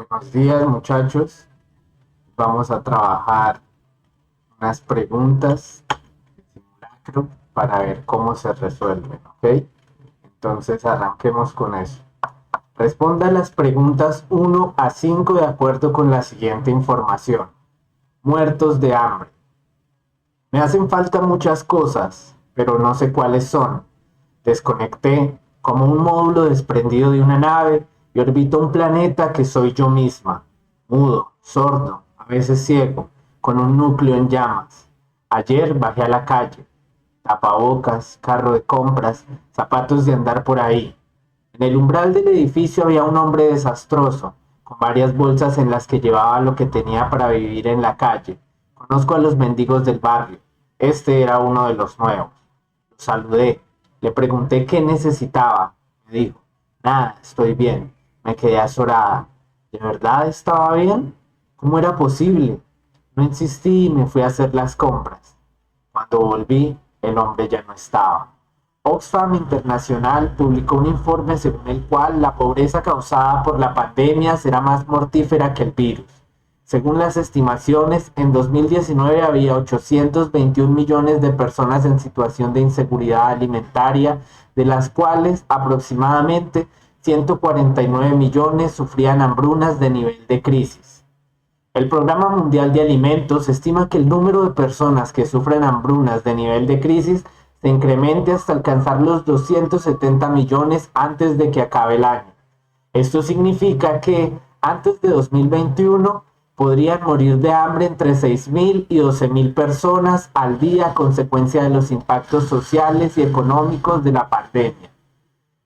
Buenos días, muchachos. Vamos a trabajar unas preguntas de simulacro para ver cómo se resuelven, ¿ok? Entonces arranquemos con eso. Responda las preguntas 1 a 5 de acuerdo con la siguiente información. Muertos de hambre. Me hacen falta muchas cosas, pero no sé cuáles son. Desconecté como un módulo desprendido de una nave y orbito un planeta que soy yo misma, mudo, sordo, a veces ciego, con un núcleo en llamas. Ayer bajé a la calle, tapabocas, carro de compras, zapatos de andar por ahí. En el umbral del edificio había un hombre desastroso, con varias bolsas en las que llevaba lo que tenía para vivir en la calle. Conozco a los mendigos del barrio. Este era uno de los nuevos. Lo saludé. Le pregunté qué necesitaba. Me dijo, nada, estoy bien. Me quedé azorada. ¿De verdad estaba bien? ¿Cómo era posible? No insistí y me fui a hacer las compras. Cuando volví, el hombre ya no estaba. Oxfam Internacional publicó un informe según el cual la pobreza causada por la pandemia será más mortífera que el virus. Según las estimaciones, en 2019 había 821 millones de personas en situación de inseguridad alimentaria, de las cuales aproximadamente 149 millones sufrían hambrunas de nivel de crisis. El Programa Mundial de Alimentos estima que el número de personas que sufren hambrunas de nivel de crisis se incremente hasta alcanzar los 270 millones antes de que acabe el año. Esto significa que antes de 2021 podrían morir de hambre entre 6.000 y 12.000 personas al día a consecuencia de los impactos sociales y económicos de la pandemia.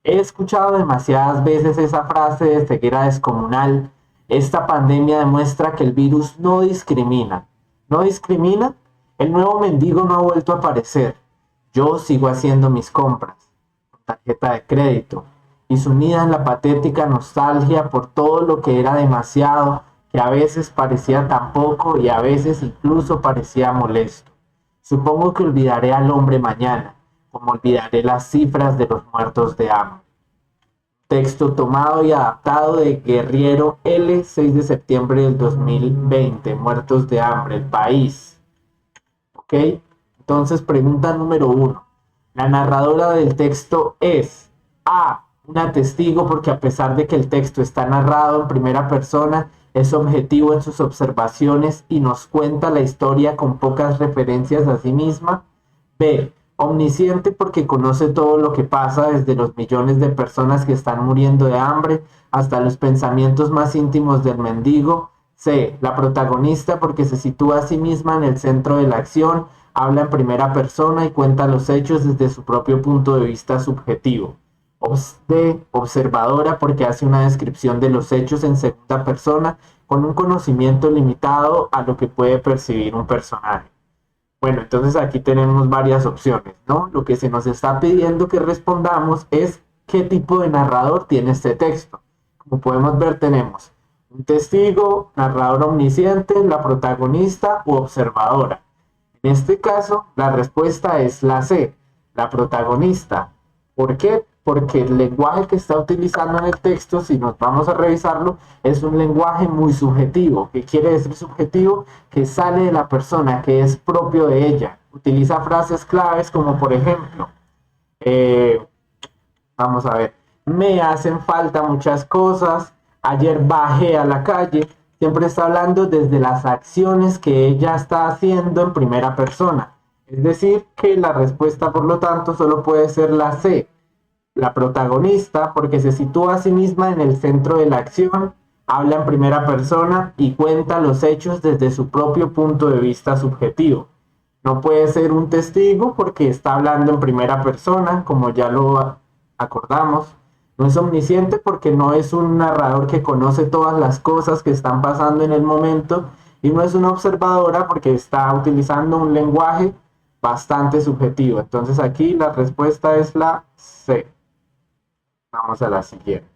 He escuchado demasiadas veces esa frase de ceguera descomunal. Esta pandemia demuestra que el virus no discrimina. ¿No discrimina? El nuevo mendigo no ha vuelto a aparecer. Yo sigo haciendo mis compras con tarjeta de crédito y sumida en la patética nostalgia por todo lo que era demasiado, que a veces parecía tan poco y a veces incluso parecía molesto. Supongo que olvidaré al hombre mañana, como olvidaré las cifras de los muertos de hambre. Texto tomado y adaptado de Guerriero L, 6 de septiembre del 2020. Muertos de hambre, el país. ¿Ok? Entonces, pregunta número 1. La narradora del texto es A. Una testigo porque a pesar de que el texto está narrado en primera persona, es objetivo en sus observaciones y nos cuenta la historia con pocas referencias a sí misma. B. Omnisciente porque conoce todo lo que pasa desde los millones de personas que están muriendo de hambre hasta los pensamientos más íntimos del mendigo. C. La protagonista porque se sitúa a sí misma en el centro de la acción, habla en primera persona y cuenta los hechos desde su propio punto de vista subjetivo. D. Observadora porque hace una descripción de los hechos en segunda persona con un conocimiento limitado a lo que puede percibir un personaje. Bueno, entonces aquí tenemos varias opciones, ¿no? Lo que se nos está pidiendo que respondamos es qué tipo de narrador tiene este texto. Como podemos ver, tenemos un testigo, narrador omnisciente, la protagonista u observadora. En este caso, la respuesta es la C, la protagonista. ¿Por qué? Porque el lenguaje que está utilizando en el texto, si nos vamos a revisarlo, es un lenguaje muy subjetivo. ¿Qué quiere decir subjetivo? Que sale de la persona, que es propio de ella. Utiliza frases claves como por ejemplo, eh, vamos a ver, me hacen falta muchas cosas, ayer bajé a la calle, siempre está hablando desde las acciones que ella está haciendo en primera persona. Es decir, que la respuesta, por lo tanto, solo puede ser la C, la protagonista, porque se sitúa a sí misma en el centro de la acción, habla en primera persona y cuenta los hechos desde su propio punto de vista subjetivo. No puede ser un testigo porque está hablando en primera persona, como ya lo acordamos. No es omnisciente porque no es un narrador que conoce todas las cosas que están pasando en el momento. Y no es una observadora porque está utilizando un lenguaje bastante subjetivo. Entonces aquí la respuesta es la C. Vamos a la siguiente.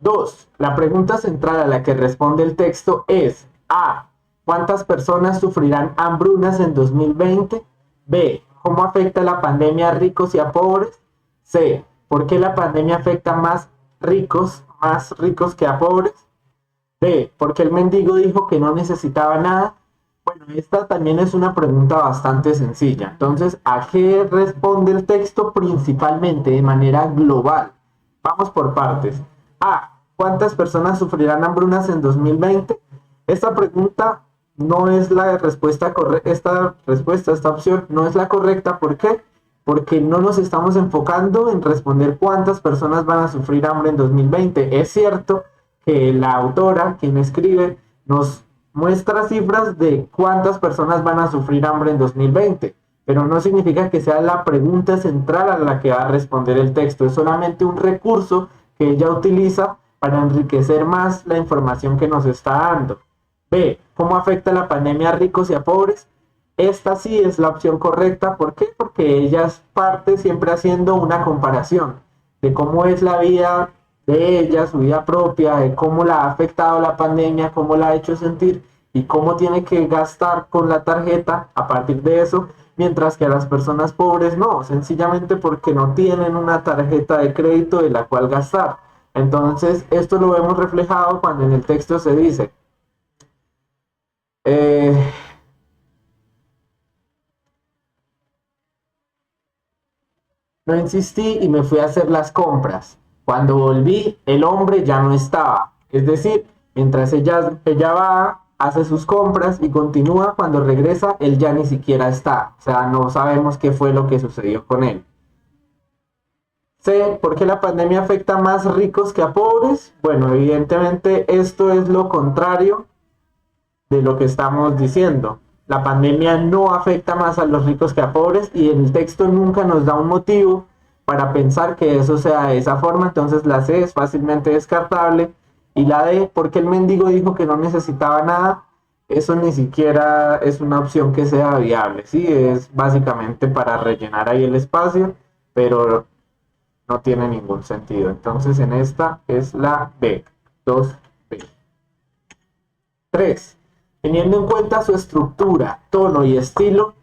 2. La pregunta central a la que responde el texto es A. ¿Cuántas personas sufrirán hambrunas en 2020? B. ¿Cómo afecta la pandemia a ricos y a pobres? C. ¿Por qué la pandemia afecta más ricos que a pobres? D, ¿por qué el mendigo dijo que no necesitaba nada? Bueno, esta también es una pregunta bastante sencilla. Entonces, ¿a qué responde el texto principalmente de manera global? Vamos por partes. A, ¿cuántas personas sufrirán hambrunas en 2020? Esta pregunta no es la respuesta correcta. Esta opción no es la correcta. ¿Por qué? Porque no nos estamos enfocando en responder cuántas personas van a sufrir hambre en 2020. Es cierto que la autora, quien escribe, nos muestra cifras de cuántas personas van a sufrir hambre en 2020, pero no significa que sea la pregunta central a la que va a responder el texto, es solamente un recurso que ella utiliza para enriquecer más la información que nos está dando. B, ¿cómo afecta la pandemia a ricos y a pobres? Esta sí es la opción correcta. ¿Por qué? Porque ella parte siempre haciendo una comparación de cómo es la vida de ella, su vida propia, de cómo la ha afectado la pandemia, cómo la ha hecho sentir y cómo tiene que gastar con la tarjeta a partir de eso, mientras que a las personas pobres no, sencillamente porque no tienen una tarjeta de crédito de la cual gastar. Entonces, esto lo vemos reflejado cuando en el texto se dice, eh, no insistí y me fui a hacer las compras. Cuando volví, el hombre ya no estaba. Es decir, mientras ella va, hace sus compras y continúa, cuando regresa, él ya ni siquiera está. O sea, no sabemos qué fue lo que sucedió con él. C, ¿por qué la pandemia afecta más ricos que a pobres? Bueno, evidentemente esto es lo contrario de lo que estamos diciendo. La pandemia no afecta más a los ricos que a pobres y el texto nunca nos da un motivo para pensar que eso sea de esa forma. Entonces la C es fácilmente descartable. Y la D, porque el mendigo dijo que no necesitaba nada, eso ni siquiera es una opción que sea viable. Sí, es básicamente para rellenar ahí el espacio, pero no tiene ningún sentido. Entonces en esta es la B, 2B. 3. Teniendo en cuenta su estructura, tono y estilo,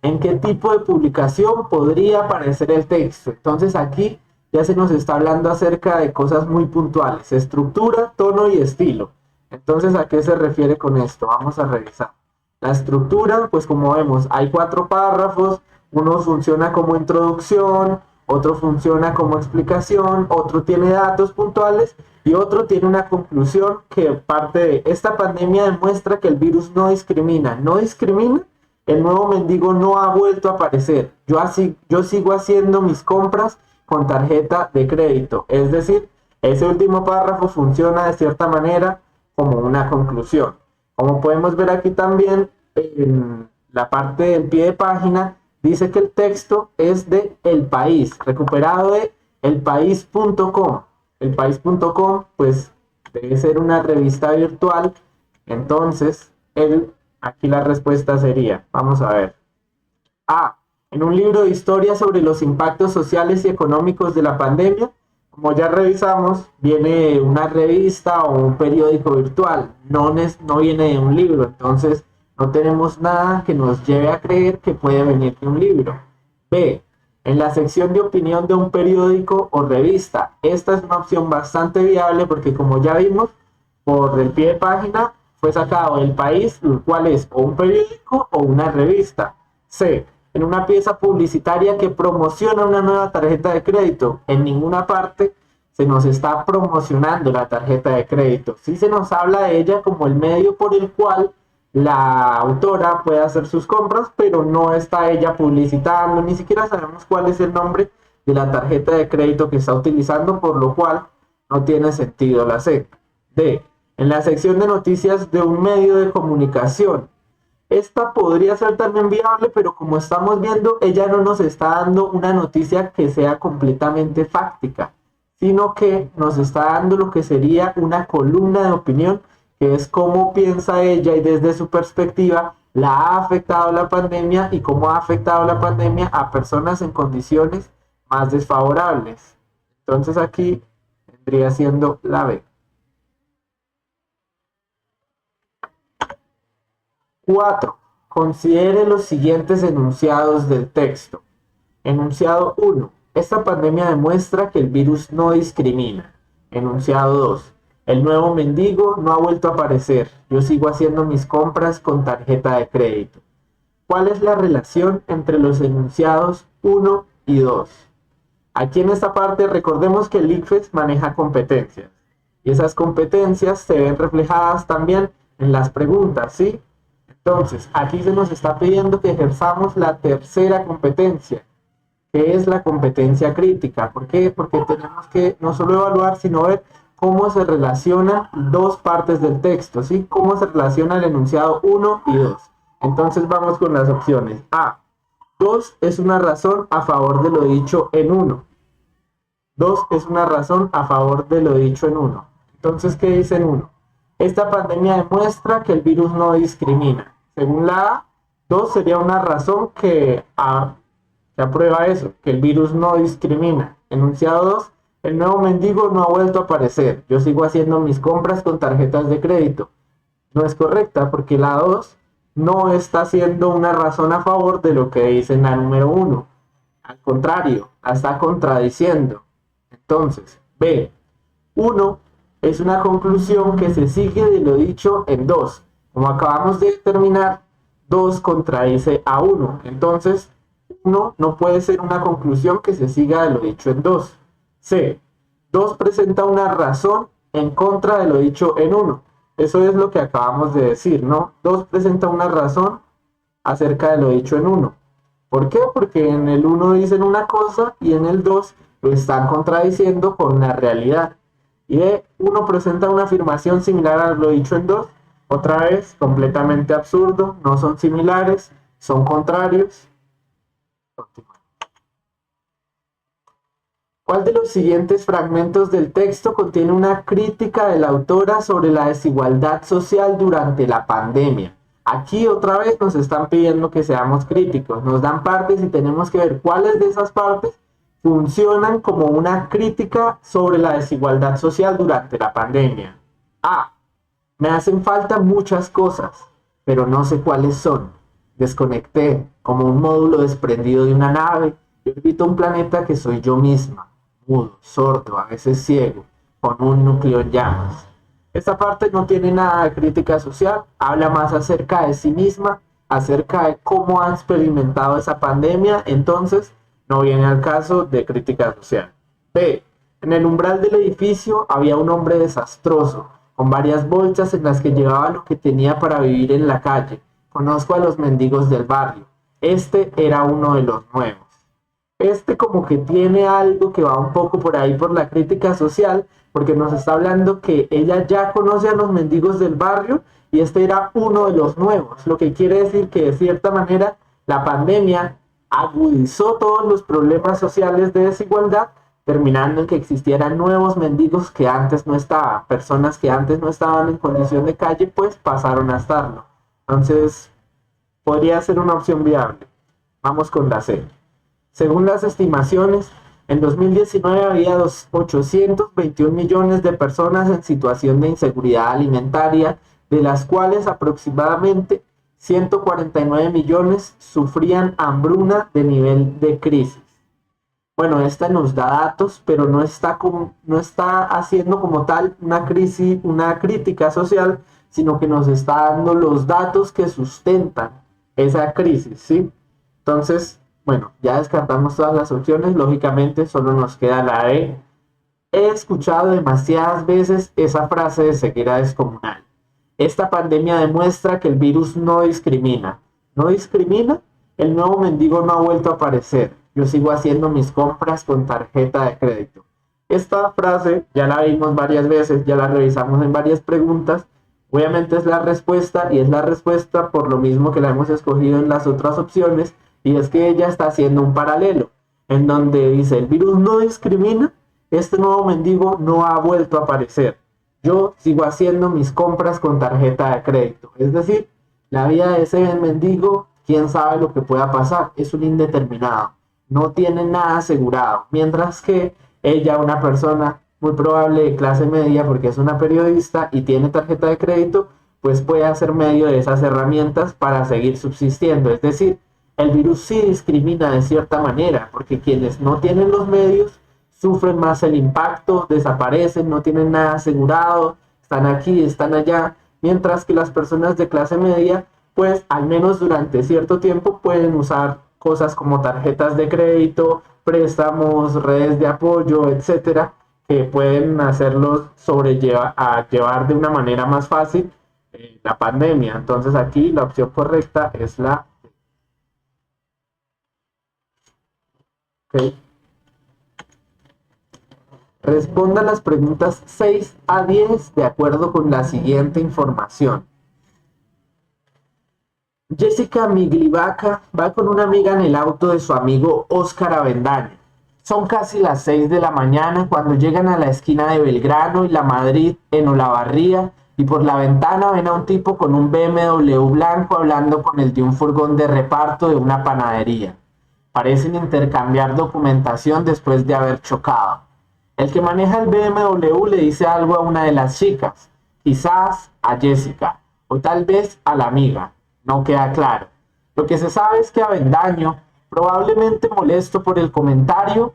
¿en qué tipo de publicación podría aparecer el texto? Entonces aquí ya se nos está hablando acerca de cosas muy puntuales, estructura, tono y estilo. Entonces, ¿a qué se refiere con esto? Vamos a revisar. La estructura, pues como vemos, hay 4 párrafos, uno funciona como introducción, otro funciona como explicación, otro tiene datos puntuales y otro tiene una conclusión que parte de esta pandemia demuestra que el virus no discrimina. No discrimina, el nuevo mendigo no ha vuelto a aparecer. Yo sigo haciendo mis compras con tarjeta de crédito. Es decir, ese último párrafo funciona de cierta manera como una conclusión. Como podemos ver aquí también en la parte del pie de página, dice que el texto es de El País, recuperado de elpaís.com. Elpaís.com, pues debe ser una revista virtual. Entonces, aquí la respuesta sería, vamos a ver. A. En un libro de historia sobre los impactos sociales y económicos de la pandemia, como ya revisamos, viene una revista o un periódico virtual, no viene de un libro, entonces no tenemos nada que nos lleve a creer que puede venir de un libro. B. En la sección de opinión de un periódico o revista. Esta es una opción bastante viable porque como ya vimos, por el pie de página fue sacado El País, el cual es o un periódico o una revista. C. En una pieza publicitaria que promociona una nueva tarjeta de crédito. En ninguna parte se nos está promocionando la tarjeta de crédito. Sí se nos habla de ella como el medio por el cual la autora puede hacer sus compras, pero no está ella publicitando, ni siquiera sabemos cuál es el nombre de la tarjeta de crédito que está utilizando, por lo cual no tiene sentido la C. D. En la sección de noticias de un medio de comunicación. Esta podría ser también viable, pero como estamos viendo, ella no nos está dando una noticia que sea completamente fáctica, sino que nos está dando lo que sería una columna de opinión, que es cómo piensa ella y desde su perspectiva la ha afectado la pandemia y cómo ha afectado la pandemia a personas en condiciones más desfavorables. Entonces aquí vendría siendo la B. 4. Considere los siguientes enunciados del texto. Enunciado 1. Esta pandemia demuestra que el virus no discrimina. Enunciado 2. El nuevo mendigo no ha vuelto a aparecer. Yo sigo haciendo mis compras con tarjeta de crédito. ¿Cuál es la relación entre los enunciados 1 y 2? Aquí en esta parte recordemos que el ICFES maneja competencias y esas competencias se ven reflejadas también en las preguntas, ¿sí? Entonces, aquí se nos está pidiendo que ejerzamos la tercera competencia, que es la competencia crítica. ¿Por qué? Porque tenemos que no solo evaluar, sino ver cómo se relacionan dos partes del texto, ¿sí? Cómo se relaciona el enunciado 1 y 2. Entonces vamos con las opciones. A. 2 es una razón a favor de lo dicho en 1. 2 es una razón a favor de lo dicho en 1. Entonces, ¿qué dice en 1? Esta pandemia demuestra que el virus no discrimina. Según la A, 2 sería una razón que aprueba eso, que el virus no discrimina. Enunciado 2, el nuevo mendigo no ha vuelto a aparecer. Yo sigo haciendo mis compras con tarjetas de crédito. No es correcta porque la 2 no está siendo una razón a favor de lo que dice en la número 1. Al contrario, la está contradiciendo. Entonces, B. 1 es una conclusión que se sigue de lo dicho en 2. Como acabamos de determinar, 2 contradice a 1. Entonces, 1 no puede ser una conclusión que se siga de lo dicho en 2. C. 2 presenta una razón en contra de lo dicho en 1. Eso es lo que acabamos de decir, ¿no? 2 presenta una razón acerca de lo dicho en 1. ¿Por qué? Porque en el 1 dicen una cosa y en el 2 lo están contradiciendo con la realidad. Y de 1 presenta una afirmación similar a lo dicho en 2. Otra vez, completamente absurdo, no son similares, son contrarios. ¿Cuál de los siguientes fragmentos del texto contiene una crítica de la autora sobre la desigualdad social durante la pandemia? Aquí otra vez nos están pidiendo que seamos críticos, nos dan partes y tenemos que ver cuáles de esas partes funcionan como una crítica sobre la desigualdad social durante la pandemia. A. Me hacen falta muchas cosas, pero no sé cuáles son. Desconecté como un módulo desprendido de una nave y orbito un planeta que soy yo misma, mudo, sordo, a veces ciego, con un núcleo en llamas. Esta parte no tiene nada de crítica social, habla más acerca de sí misma, acerca de cómo ha experimentado esa pandemia, entonces no viene al caso de crítica social. B. En el umbral del edificio había un hombre desastroso, con varias bolsas en las que llevaba lo que tenía para vivir en la calle. Conozco a los mendigos del barrio. Este era uno de los nuevos. Este como que tiene algo que va un poco por ahí por la crítica social, porque nos está hablando que ella ya conoce a los mendigos del barrio y este era uno de los nuevos, lo que quiere decir que de cierta manera la pandemia agudizó todos los problemas sociales de desigualdad, terminando en que existieran nuevos mendigos que antes no estaban, personas que antes no estaban en condición de calle, pues pasaron a estarlo. Entonces, podría ser una opción viable. Vamos con la C. Según las estimaciones, en 2019 había 821 millones de personas en situación de inseguridad alimentaria, de las cuales aproximadamente 149 millones sufrían hambruna de nivel de crisis. Bueno, esta nos da datos, pero no está haciendo como tal una crisis, una crítica social, sino que nos está dando los datos que sustentan esa crisis, ¿sí? Entonces, bueno, ya descartamos todas las opciones, lógicamente solo nos queda la E. He escuchado demasiadas veces esa frase de ceguera descomunal. Esta pandemia demuestra que el virus no discrimina. ¿No discrimina? El nuevo mendigo no ha vuelto a aparecer. Yo sigo haciendo mis compras con tarjeta de crédito. Esta frase ya la vimos varias veces, ya la revisamos en varias preguntas. Obviamente es la respuesta y es la respuesta por lo mismo que la hemos escogido en las otras opciones, y es que ella está haciendo un paralelo en donde dice el virus no discrimina, este nuevo mendigo no ha vuelto a aparecer. Yo sigo haciendo mis compras con tarjeta de crédito. Es decir, la vida de ese mendigo, quién sabe lo que pueda pasar, es un indeterminado. No tiene nada asegurado. Mientras que ella, una persona muy probable de clase media, porque es una periodista y tiene tarjeta de crédito, pues puede hacer medio de esas herramientas para seguir subsistiendo. Es decir, el virus sí discrimina de cierta manera, porque quienes no tienen los medios sufren más el impacto, desaparecen, no tienen nada asegurado, están aquí, están allá, mientras que las personas de clase media, pues al menos durante cierto tiempo pueden usar cosas como tarjetas de crédito, préstamos, redes de apoyo, etcétera, que pueden hacerlos llevar de una manera más fácil la pandemia. Entonces aquí la opción correcta es la ¿ok? Responda las preguntas 6 a 10 de acuerdo con la siguiente información. Jessica Miglivaca va con una amiga en el auto de su amigo Óscar Avendaño. Son casi las 6 de la mañana cuando llegan a la esquina de Belgrano y La Madrid en Olavarría y por la ventana ven a un tipo con un BMW blanco hablando con el de un furgón de reparto de una panadería. Parecen intercambiar documentación después de haber chocado. El que maneja el BMW le dice algo a una de las chicas, quizás a Jessica, o tal vez a la amiga, no queda claro. Lo que se sabe es que Avendaño, probablemente molesto por el comentario,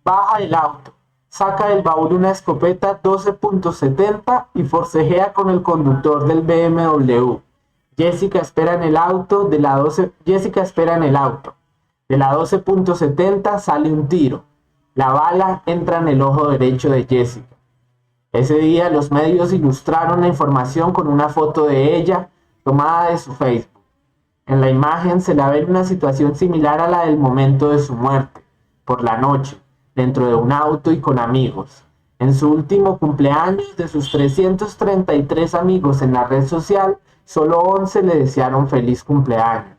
baja del auto, saca del baúl una escopeta 12.70 y forcejea con el conductor del BMW. Jessica espera en el auto, Jessica espera en el auto. De la 12.70 sale un tiro. La bala entra en el ojo derecho de Jessica. Ese día los medios ilustraron la información con una foto de ella tomada de su Facebook. En la imagen se la ve en una situación similar a la del momento de su muerte, por la noche, dentro de un auto y con amigos. En su último cumpleaños, de sus 333 amigos en la red social, solo 11 le desearon feliz cumpleaños.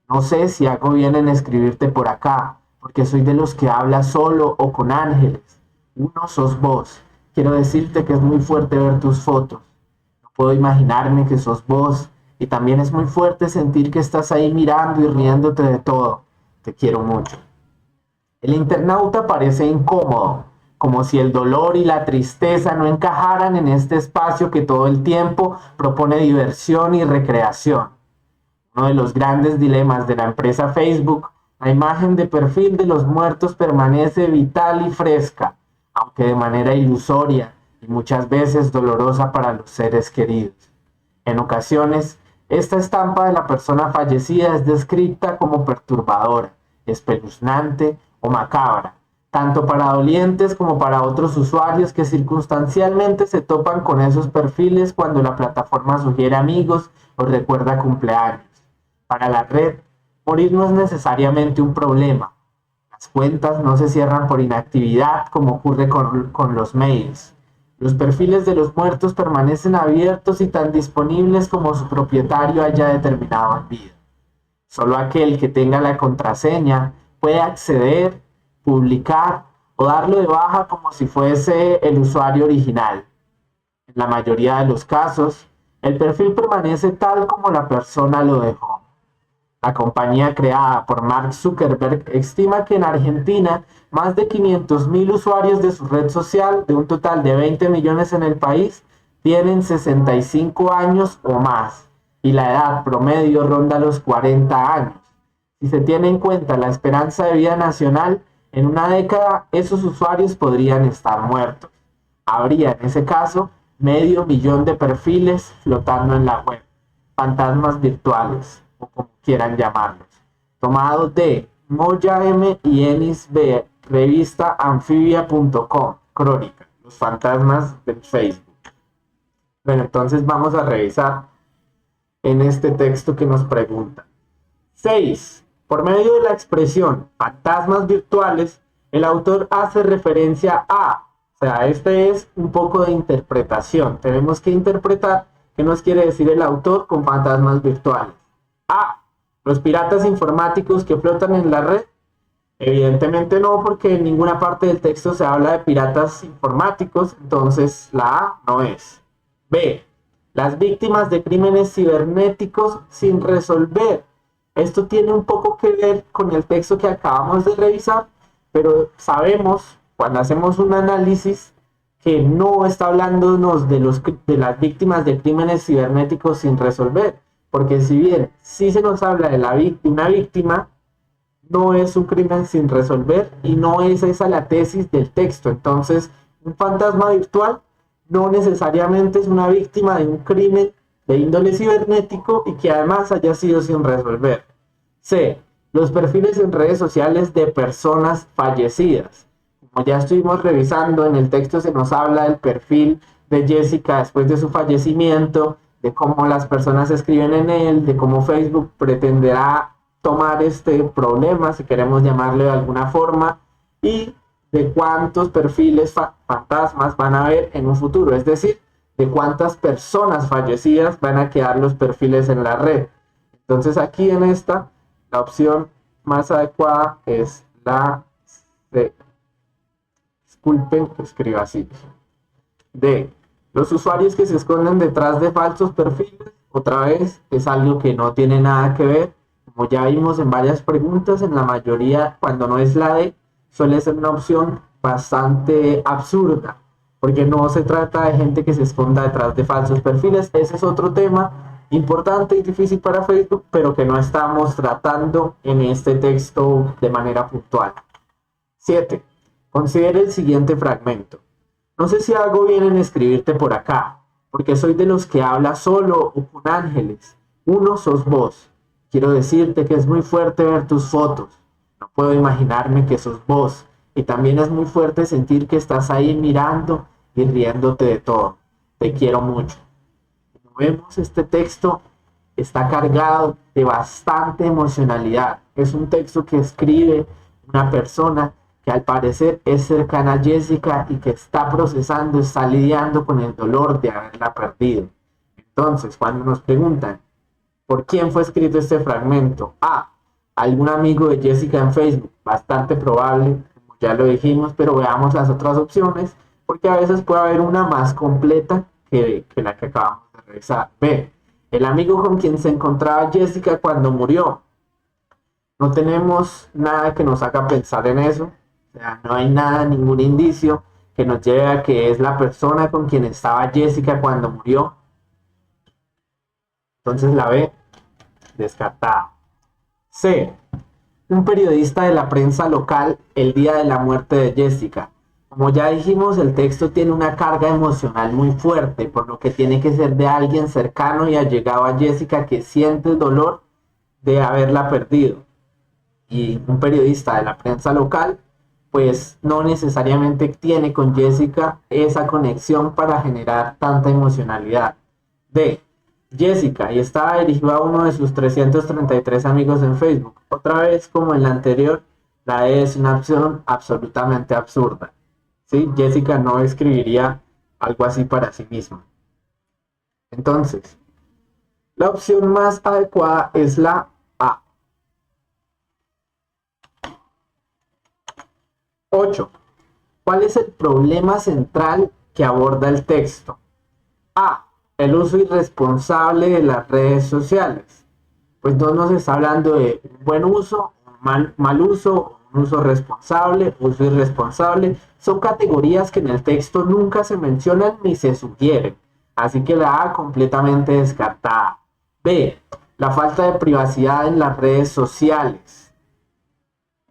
No sé si hago bien en escribirte por acá, porque soy de los que habla solo o con ángeles. Uno sos vos. Quiero decirte que es muy fuerte ver tus fotos. No puedo imaginarme que sos vos. Y también es muy fuerte sentir que estás ahí mirando y riéndote de todo. Te quiero mucho. El internauta parece incómodo, como si el dolor y la tristeza no encajaran en este espacio que todo el tiempo propone diversión y recreación. Uno de los grandes dilemas de la empresa Facebook, la imagen de perfil de los muertos permanece vital y fresca, aunque de manera ilusoria y muchas veces dolorosa para los seres queridos. En ocasiones, esta estampa de la persona fallecida es descrita como perturbadora, espeluznante o macabra, tanto para dolientes como para otros usuarios que circunstancialmente se topan con esos perfiles cuando la plataforma sugiere amigos o recuerda cumpleaños. Para la red, morir no es necesariamente un problema. Las cuentas no se cierran por inactividad como ocurre con los mails. Los perfiles de los muertos permanecen abiertos y tan disponibles como su propietario haya determinado en vida. Solo aquel que tenga la contraseña puede acceder, publicar o darlo de baja como si fuese el usuario original. En la mayoría de los casos, el perfil permanece tal como la persona lo dejó. La compañía creada por Mark Zuckerberg estima que en Argentina más de 500.000 usuarios de su red social, de un total de 20 millones en el país, tienen 65 años o más, y la edad promedio ronda los 40 años. Si se tiene en cuenta la esperanza de vida nacional, en una década esos usuarios podrían estar muertos. Habría en ese caso 500.000 de perfiles flotando en la web, fantasmas virtuales, o como quieran llamarlos, tomado de Moya M y Enis B, revista anfibia.com, crónica, los fantasmas del Facebook. Bueno, entonces vamos a revisar en este texto que nos pregunta. 6. Por medio de la expresión fantasmas virtuales, el autor hace referencia a, o sea, este es un poco de interpretación. Tenemos que interpretar qué nos quiere decir el autor con fantasmas virtuales. A. Los piratas informáticos que flotan en la red. Evidentemente no, porque en ninguna parte del texto se habla de piratas informáticos, entonces la A no es. B. Las víctimas de crímenes cibernéticos sin resolver. Esto tiene un poco que ver con el texto que acabamos de revisar, pero sabemos, cuando hacemos un análisis, que no está hablándonos de las víctimas de crímenes cibernéticos sin resolver. Porque si bien sí se nos habla de una víctima, no es un crimen sin resolver y no es esa la tesis del texto. Entonces, un fantasma virtual no necesariamente es una víctima de un crimen de índole cibernético y que además haya sido sin resolver. C. Los perfiles en redes sociales de personas fallecidas. Como ya estuvimos revisando, en el texto se nos habla del perfil de Jessica después de su fallecimiento, de cómo las personas escriben en él, de cómo Facebook pretenderá tomar este problema, si queremos llamarle de alguna forma, y de cuántos perfiles fantasmas van a haber en un futuro, es decir, de cuántas personas fallecidas van a quedar los perfiles en la red. Entonces aquí en esta, la opción más adecuada es la C. Disculpen, escriba así. D. Los usuarios que se esconden detrás de falsos perfiles, otra vez, es algo que no tiene nada que ver. Como ya vimos en varias preguntas, en la mayoría, cuando no es la D, suele ser una opción bastante absurda, porque no se trata de gente que se esconda detrás de falsos perfiles. Ese es otro tema importante y difícil para Facebook, pero que no estamos tratando en este texto de manera puntual. 7. Considere el siguiente fragmento. No sé si hago bien en escribirte por acá, porque soy de los que habla solo o con ángeles. Uno sos vos. Quiero decirte que es muy fuerte ver tus fotos. No puedo imaginarme que sos vos. Y también es muy fuerte sentir que estás ahí mirando y riéndote de todo. Te quiero mucho. Como vemos, este texto está cargado de bastante emocionalidad. Es un texto que escribe una persona que al parecer es cercana a Jessica y que está procesando, está lidiando con el dolor de haberla perdido. Entonces, cuando nos preguntan por quién fue escrito este fragmento, A, algún amigo de Jessica en Facebook, bastante probable, como ya lo dijimos, pero veamos las otras opciones, porque a veces puede haber una más completa que la que acabamos de revisar. B, el amigo con quien se encontraba Jessica cuando murió. No tenemos nada que nos haga pensar en eso. O sea, no hay nada, ningún indicio que nos lleve a que es la persona con quien estaba Jessica cuando murió. Entonces la B, descartada. C, un periodista de la prensa local el día de la muerte de Jessica. Como ya dijimos, el texto tiene una carga emocional muy fuerte, por lo que tiene que ser de alguien cercano y allegado a Jessica que siente el dolor de haberla perdido. Y un periodista de la prensa local, pues no necesariamente tiene con Jessica esa conexión para generar tanta emocionalidad. D. Jessica, y estaba dirigido a uno de sus 333 amigos en Facebook. Otra vez, como en la anterior, la E es una opción absolutamente absurda. ¿Sí? Jessica no escribiría algo así para sí misma. Entonces, la opción más adecuada es la A. 8. ¿Cuál es el problema central que aborda el texto? A. El uso irresponsable de las redes sociales. Pues no nos está hablando de un buen uso, un mal uso, un uso responsable, uso irresponsable. Son categorías que en el texto nunca se mencionan ni se sugieren. Así que la A completamente descartada. B. La falta de privacidad en las redes sociales.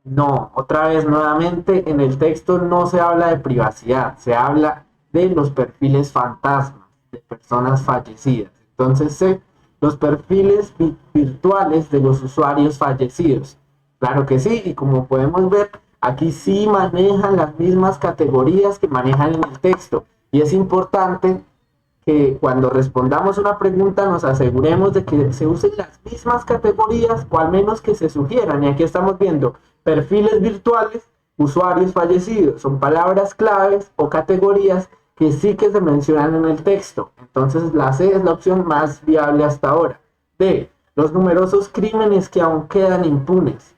No, otra vez nuevamente en el texto no se habla de privacidad, se habla de los perfiles fantasmas, de personas fallecidas. Entonces, los perfiles virtuales de los usuarios fallecidos. Claro que sí, y como podemos ver, aquí sí manejan las mismas categorías que manejan en el texto. Y es importante que cuando respondamos una pregunta nos aseguremos de que se usen las mismas categorías o al menos que se sugieran. Y aquí estamos viendo perfiles virtuales, usuarios fallecidos. Son palabras claves o categorías que sí que se mencionan en el texto. Entonces la C es la opción más viable hasta ahora. D. Los numerosos crímenes que aún quedan impunes.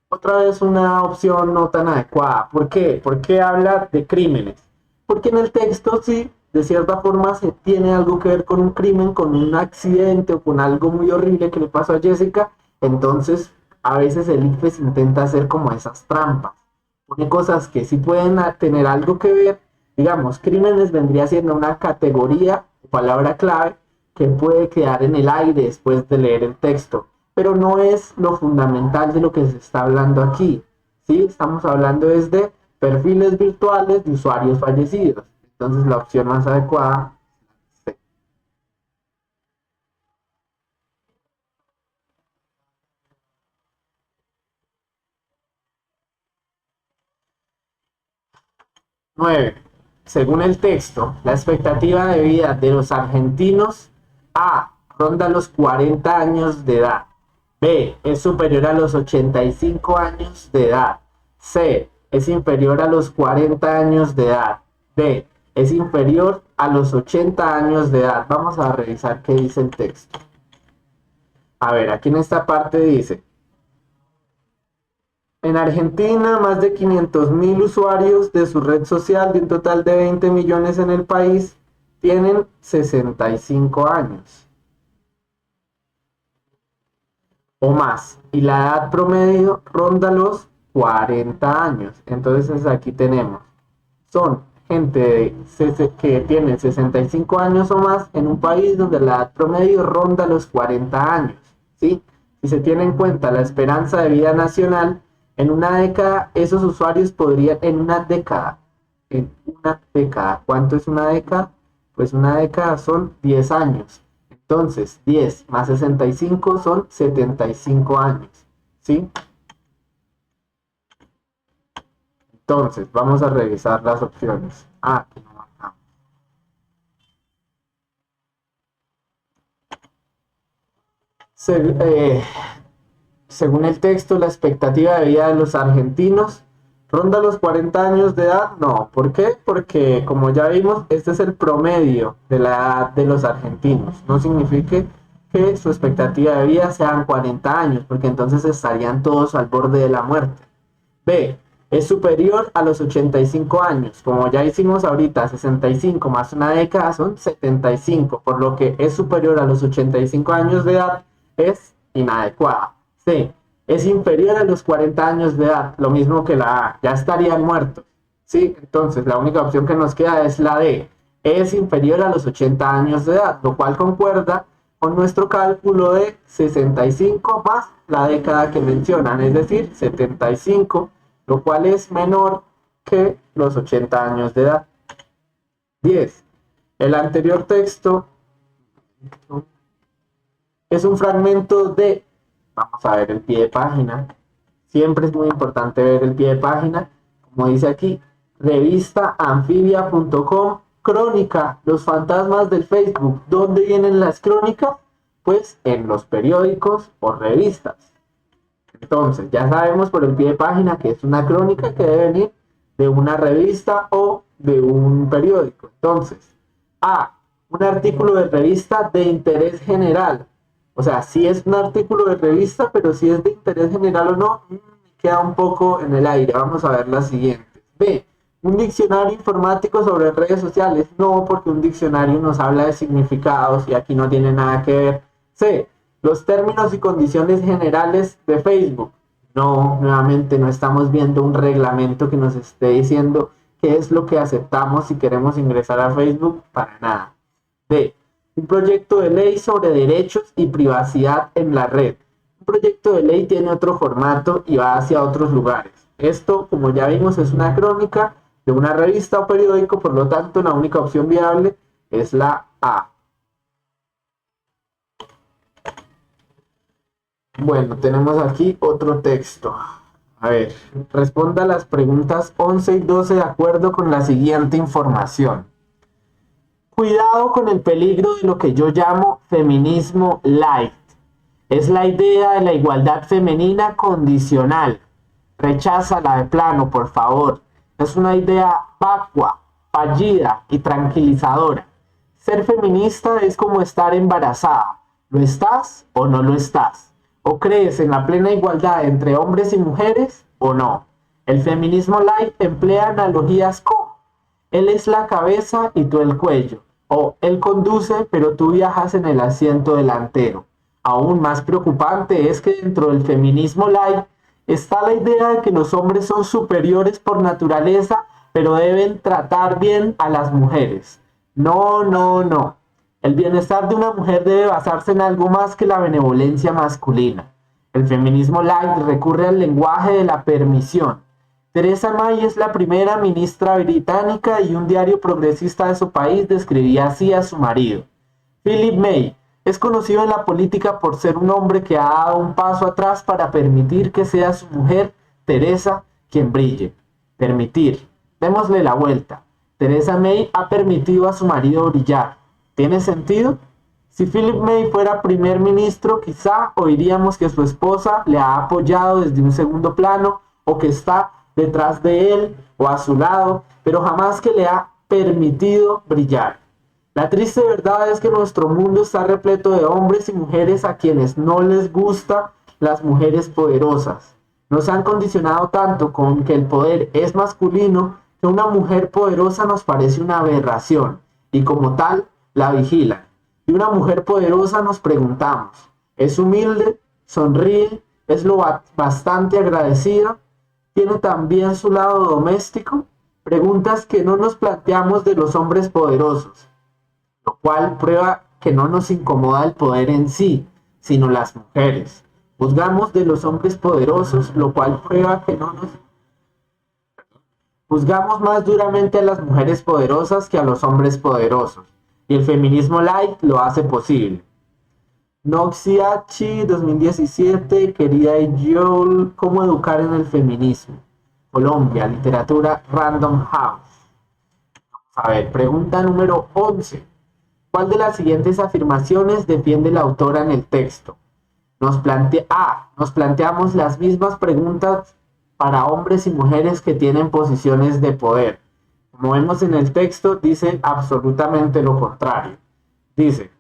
Otra vez una opción no tan adecuada. ¿Por qué? ¿Por qué hablar de crímenes? Porque en el texto sí, de cierta forma se tiene algo que ver con un crimen, con un accidente o con algo muy horrible que le pasó a Jessica. Entonces, a veces el ICFES intenta hacer como esas trampas. Pone cosas que sí pueden tener algo que ver. Digamos, crímenes vendría siendo una categoría o palabra clave que puede quedar en el aire después de leer el texto. pero no es lo fundamental de lo que se está hablando aquí. ¿Sí? Estamos hablando desde perfiles virtuales de usuarios fallecidos. Entonces la opción más adecuada es C. 9. Según el texto, la expectativa de vida de los argentinos A. Ronda los 40 años de edad. B. Es superior a los 85 años de edad. C. Es inferior a los 40 años de edad. D. Es inferior a los 80 años de edad. Vamos a revisar qué dice el texto. A ver, aquí en esta parte dice: en Argentina, más de 500.000 usuarios de su red social, de un total de 20 millones en el país, tienen 65 años o más, y la edad promedio ronda los 40 años. Entonces aquí tenemos, son gente que tiene 65 años o más en un país donde la edad promedio ronda los 40 años, ¿sí? Si se tiene en cuenta la esperanza de vida nacional, en una década esos usuarios podrían, en una década, ¿cuánto es una década? Pues una década son 10 años. Entonces, 10 más 65 son 75 años, ¿sí? Entonces, vamos a revisar las opciones. Aquí no marcamos. Según el texto, la expectativa de vida de los argentinos ronda los 40 años de edad. No, ¿por qué? Porque, como ya vimos, este es el promedio de la edad de los argentinos. No significa que su expectativa de vida sean 40 años, porque entonces estarían todos al borde de la muerte. B. Es superior a los 85 años. Como ya hicimos ahorita, 65 más una década son 75, por lo que es superior a los 85 años de edad es inadecuada. C. Es inferior a los 40 años de edad, lo mismo que la A, ya estarían muertos. ¿Sí? Entonces la única opción que nos queda es la D. Es inferior a los 80 años de edad, lo cual concuerda con nuestro cálculo de 65 más la década que mencionan, es decir, 75, lo cual es menor que los 80 años de edad. 10. El anterior texto es un fragmento de, vamos a ver el pie de página, siempre es muy importante ver el pie de página, como dice aquí, revistaanfibia.com, crónica, los fantasmas del Facebook. ¿Dónde vienen las crónicas? Pues en los periódicos o revistas. Entonces, ya sabemos por el pie de página que es una crónica que debe venir de una revista o de un periódico. Entonces, A, un artículo de revista de interés general. O sea, si es un artículo de revista, pero si es de interés general o no, queda un poco en el aire. Vamos a ver las siguientes. B, un diccionario informático sobre redes sociales. No, porque un diccionario nos habla de significados y aquí no tiene nada que ver. C, los términos y condiciones generales de Facebook. No, nuevamente no estamos viendo un reglamento que nos esté diciendo qué es lo que aceptamos si queremos ingresar a Facebook, para nada. D, un proyecto de ley sobre derechos y privacidad en la red. Un proyecto de ley tiene otro formato y va hacia otros lugares. Esto, como ya vimos, es una crónica de una revista o periódico, por lo tanto, la única opción viable es la A. Bueno, tenemos aquí otro texto. A ver, responda las preguntas 11 y 12 de acuerdo con la siguiente información. Cuidado con el peligro de lo que yo llamo feminismo light. Es la idea de la igualdad femenina condicional. Recházala de plano, por favor. Es una idea vacua, fallida y tranquilizadora. Ser feminista es como estar embarazada. ¿Lo estás o no lo estás? ¿O crees en la plena igualdad entre hombres y mujeres o no? El feminismo light emplea analogías como: él es la cabeza y tú el cuello. O él conduce, pero tú viajas en el asiento delantero. Aún más preocupante es que dentro del feminismo light está la idea de que los hombres son superiores por naturaleza, pero deben tratar bien a las mujeres. No, no, no. El bienestar de una mujer debe basarse en algo más que la benevolencia masculina. El feminismo light recurre al lenguaje de la permisión. Theresa May es la primera ministra británica y un diario progresista de su país describía así a su marido. Philip May es conocido en la política por ser un hombre que ha dado un paso atrás para permitir que sea su mujer, Teresa, quien brille. Permitir. Démosle la vuelta. Theresa May ha permitido a su marido brillar. ¿Tiene sentido? Si Philip May fuera primer ministro, quizá oiríamos que su esposa le ha apoyado desde un segundo plano o que está detrás de él o a su lado, pero jamás que le ha permitido brillar. La triste verdad es que nuestro mundo está repleto de hombres y mujeres a quienes no les gustan las mujeres poderosas. Nos han condicionado tanto con que el poder es masculino que una mujer poderosa nos parece una aberración y como tal la vigilan. Y una mujer poderosa nos preguntamos, ¿es humilde? ¿Sonríe? ¿Es lo bastante agradecida? ¿Tiene también su lado doméstico? Preguntas que no nos planteamos de los hombres poderosos, lo cual prueba que no nos incomoda el poder en sí, sino las mujeres. Juzgamos de los hombres poderosos, lo cual prueba que no nos... Juzgamos más duramente a las mujeres poderosas que a los hombres poderosos, y el feminismo light lo hace posible. Noxiachi 2017, querida Yol, ¿cómo educar en el feminismo? Colombia, literatura Random House. Vamos a ver, pregunta número 11. ¿Cuál de las siguientes afirmaciones defiende la autora en el texto? Nos planteamos las mismas preguntas para hombres y mujeres que tienen posiciones de poder. Como vemos en el texto, dice absolutamente lo contrario. Dice,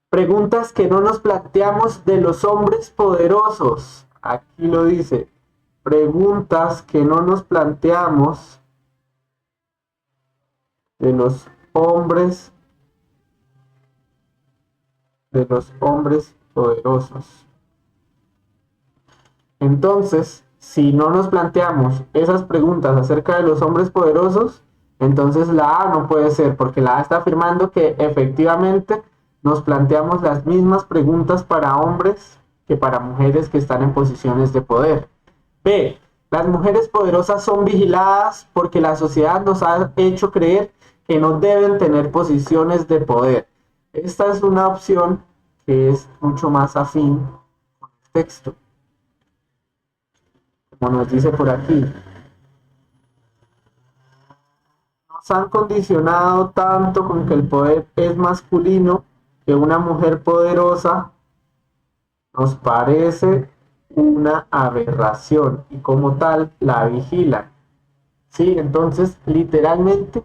preguntas que no nos planteamos de los hombres poderosos. Aquí lo dice, preguntas que no nos planteamos de los hombres poderosos. Entonces, si no nos planteamos esas preguntas acerca de los hombres poderosos, entonces la A no puede ser, porque la A está afirmando que efectivamente nos planteamos las mismas preguntas para hombres que para mujeres que están en posiciones de poder. B. Las mujeres poderosas son vigiladas porque la sociedad nos ha hecho creer que no deben tener posiciones de poder. Esta es una opción que es mucho más afín con el texto. Como nos dice por aquí, nos han condicionado tanto con que el poder es masculino que una mujer poderosa nos parece una aberración y como tal la vigilan. Sí, entonces literalmente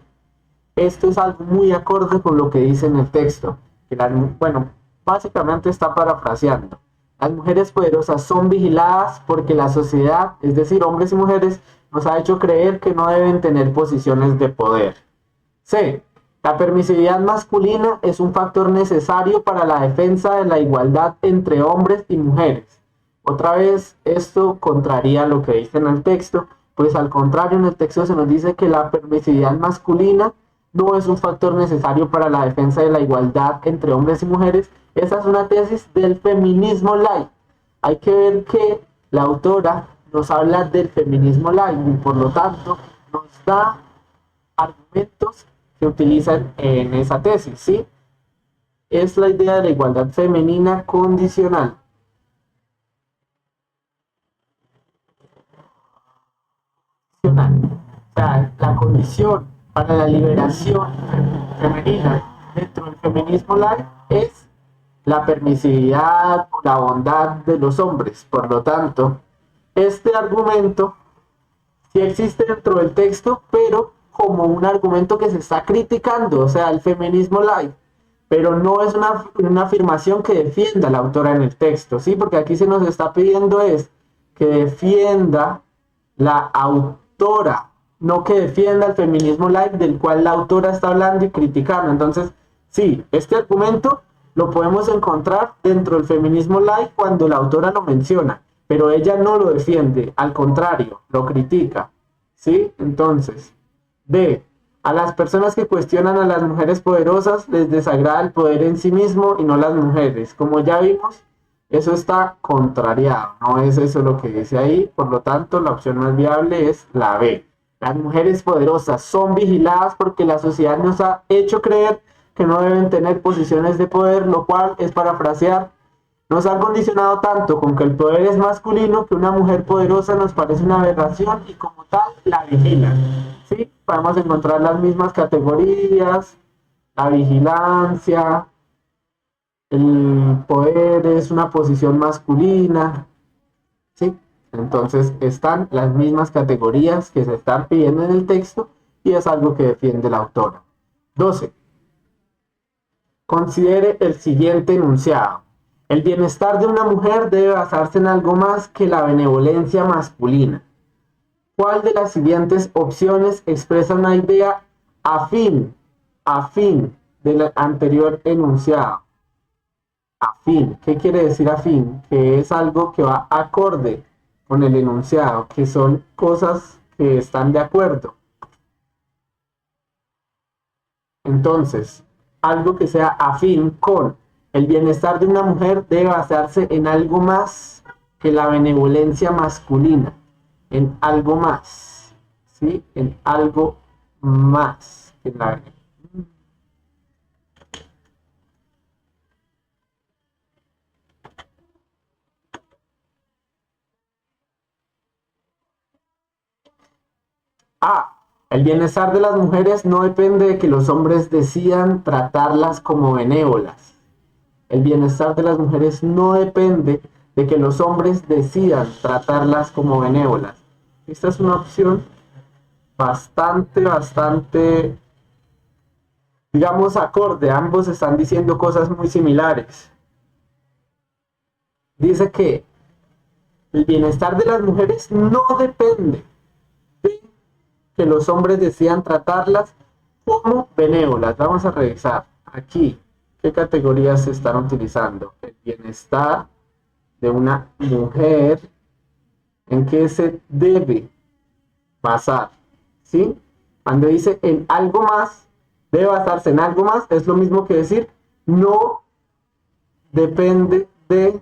esto es algo muy acorde con lo que dice en el texto. Que bueno, básicamente está parafraseando. Las mujeres poderosas son vigiladas porque la sociedad, es decir, hombres y mujeres, nos ha hecho creer que no deben tener posiciones de poder. C. La permisividad masculina es un factor necesario para la defensa de la igualdad entre hombres y mujeres. Otra vez, esto contraría lo que dice en el texto, pues al contrario, en el texto se nos dice que la permisividad masculina no es un factor necesario para la defensa de la igualdad entre hombres y mujeres. Esa es una tesis del feminismo light. Hay que ver que la autora nos habla del feminismo light y por lo tanto nos da argumentos que utilizan en esa tesis, ¿sí? Es la idea de la igualdad femenina condicional. O sea, la condición para la liberación femenina dentro del feminismo light es la permisividad o la bondad de los hombres. Por lo tanto, este argumento sí existe dentro del texto, pero como un argumento que se está criticando, o sea, el feminismo light, pero no es una afirmación que defienda la autora en el texto, ¿sí? Porque aquí se nos está pidiendo es que defienda la autora, no que defienda el feminismo light del cual la autora está hablando y criticando. Entonces, sí, este argumento lo podemos encontrar dentro del feminismo light cuando la autora lo menciona, pero ella no lo defiende, al contrario, lo critica, ¿sí? Entonces, D. A las personas que cuestionan a las mujeres poderosas les desagrada el poder en sí mismo y no las mujeres. Como ya vimos, eso está contrariado, no es eso lo que dice ahí, por lo tanto la opción más viable es la B. Las mujeres poderosas son vigiladas porque la sociedad nos ha hecho creer que no deben tener posiciones de poder, lo cual es parafrasear. Nos han condicionado tanto con que el poder es masculino que una mujer poderosa nos parece una aberración y como tal la vigilan. ¿Sí? Podemos encontrar las mismas categorías, la vigilancia, el poder es una posición masculina, ¿sí? Entonces están las mismas categorías que se están pidiendo en el texto y es algo que defiende la autora. 12. Considere el siguiente enunciado. El bienestar de una mujer debe basarse en algo más que la benevolencia masculina. ¿Cuál de las siguientes opciones expresa una idea afín del anterior enunciado? Afín, ¿qué quiere decir afín? Que es algo que va acorde con el enunciado, que son cosas que están de acuerdo. Entonces, algo que sea afín con el bienestar de una mujer debe basarse en algo más que la benevolencia masculina, en algo más, ¿sí? En algo más que la benevolencia. A. El bienestar de las mujeres no depende de que los hombres decidan tratarlas como benévolas. El bienestar de las mujeres no depende de que los hombres decidan tratarlas como benévolas. Esta es una opción bastante, digamos, acorde. Ambos están diciendo cosas muy similares. Dice que el bienestar de las mujeres no depende de que los hombres decidan tratarlas como benévolas. Vamos a revisar aquí qué categorías se están utilizando. El bienestar de una mujer, en qué se debe basar, ¿sí? Cuando dice en algo más, debe basarse en algo más, es lo mismo que decir no depende de,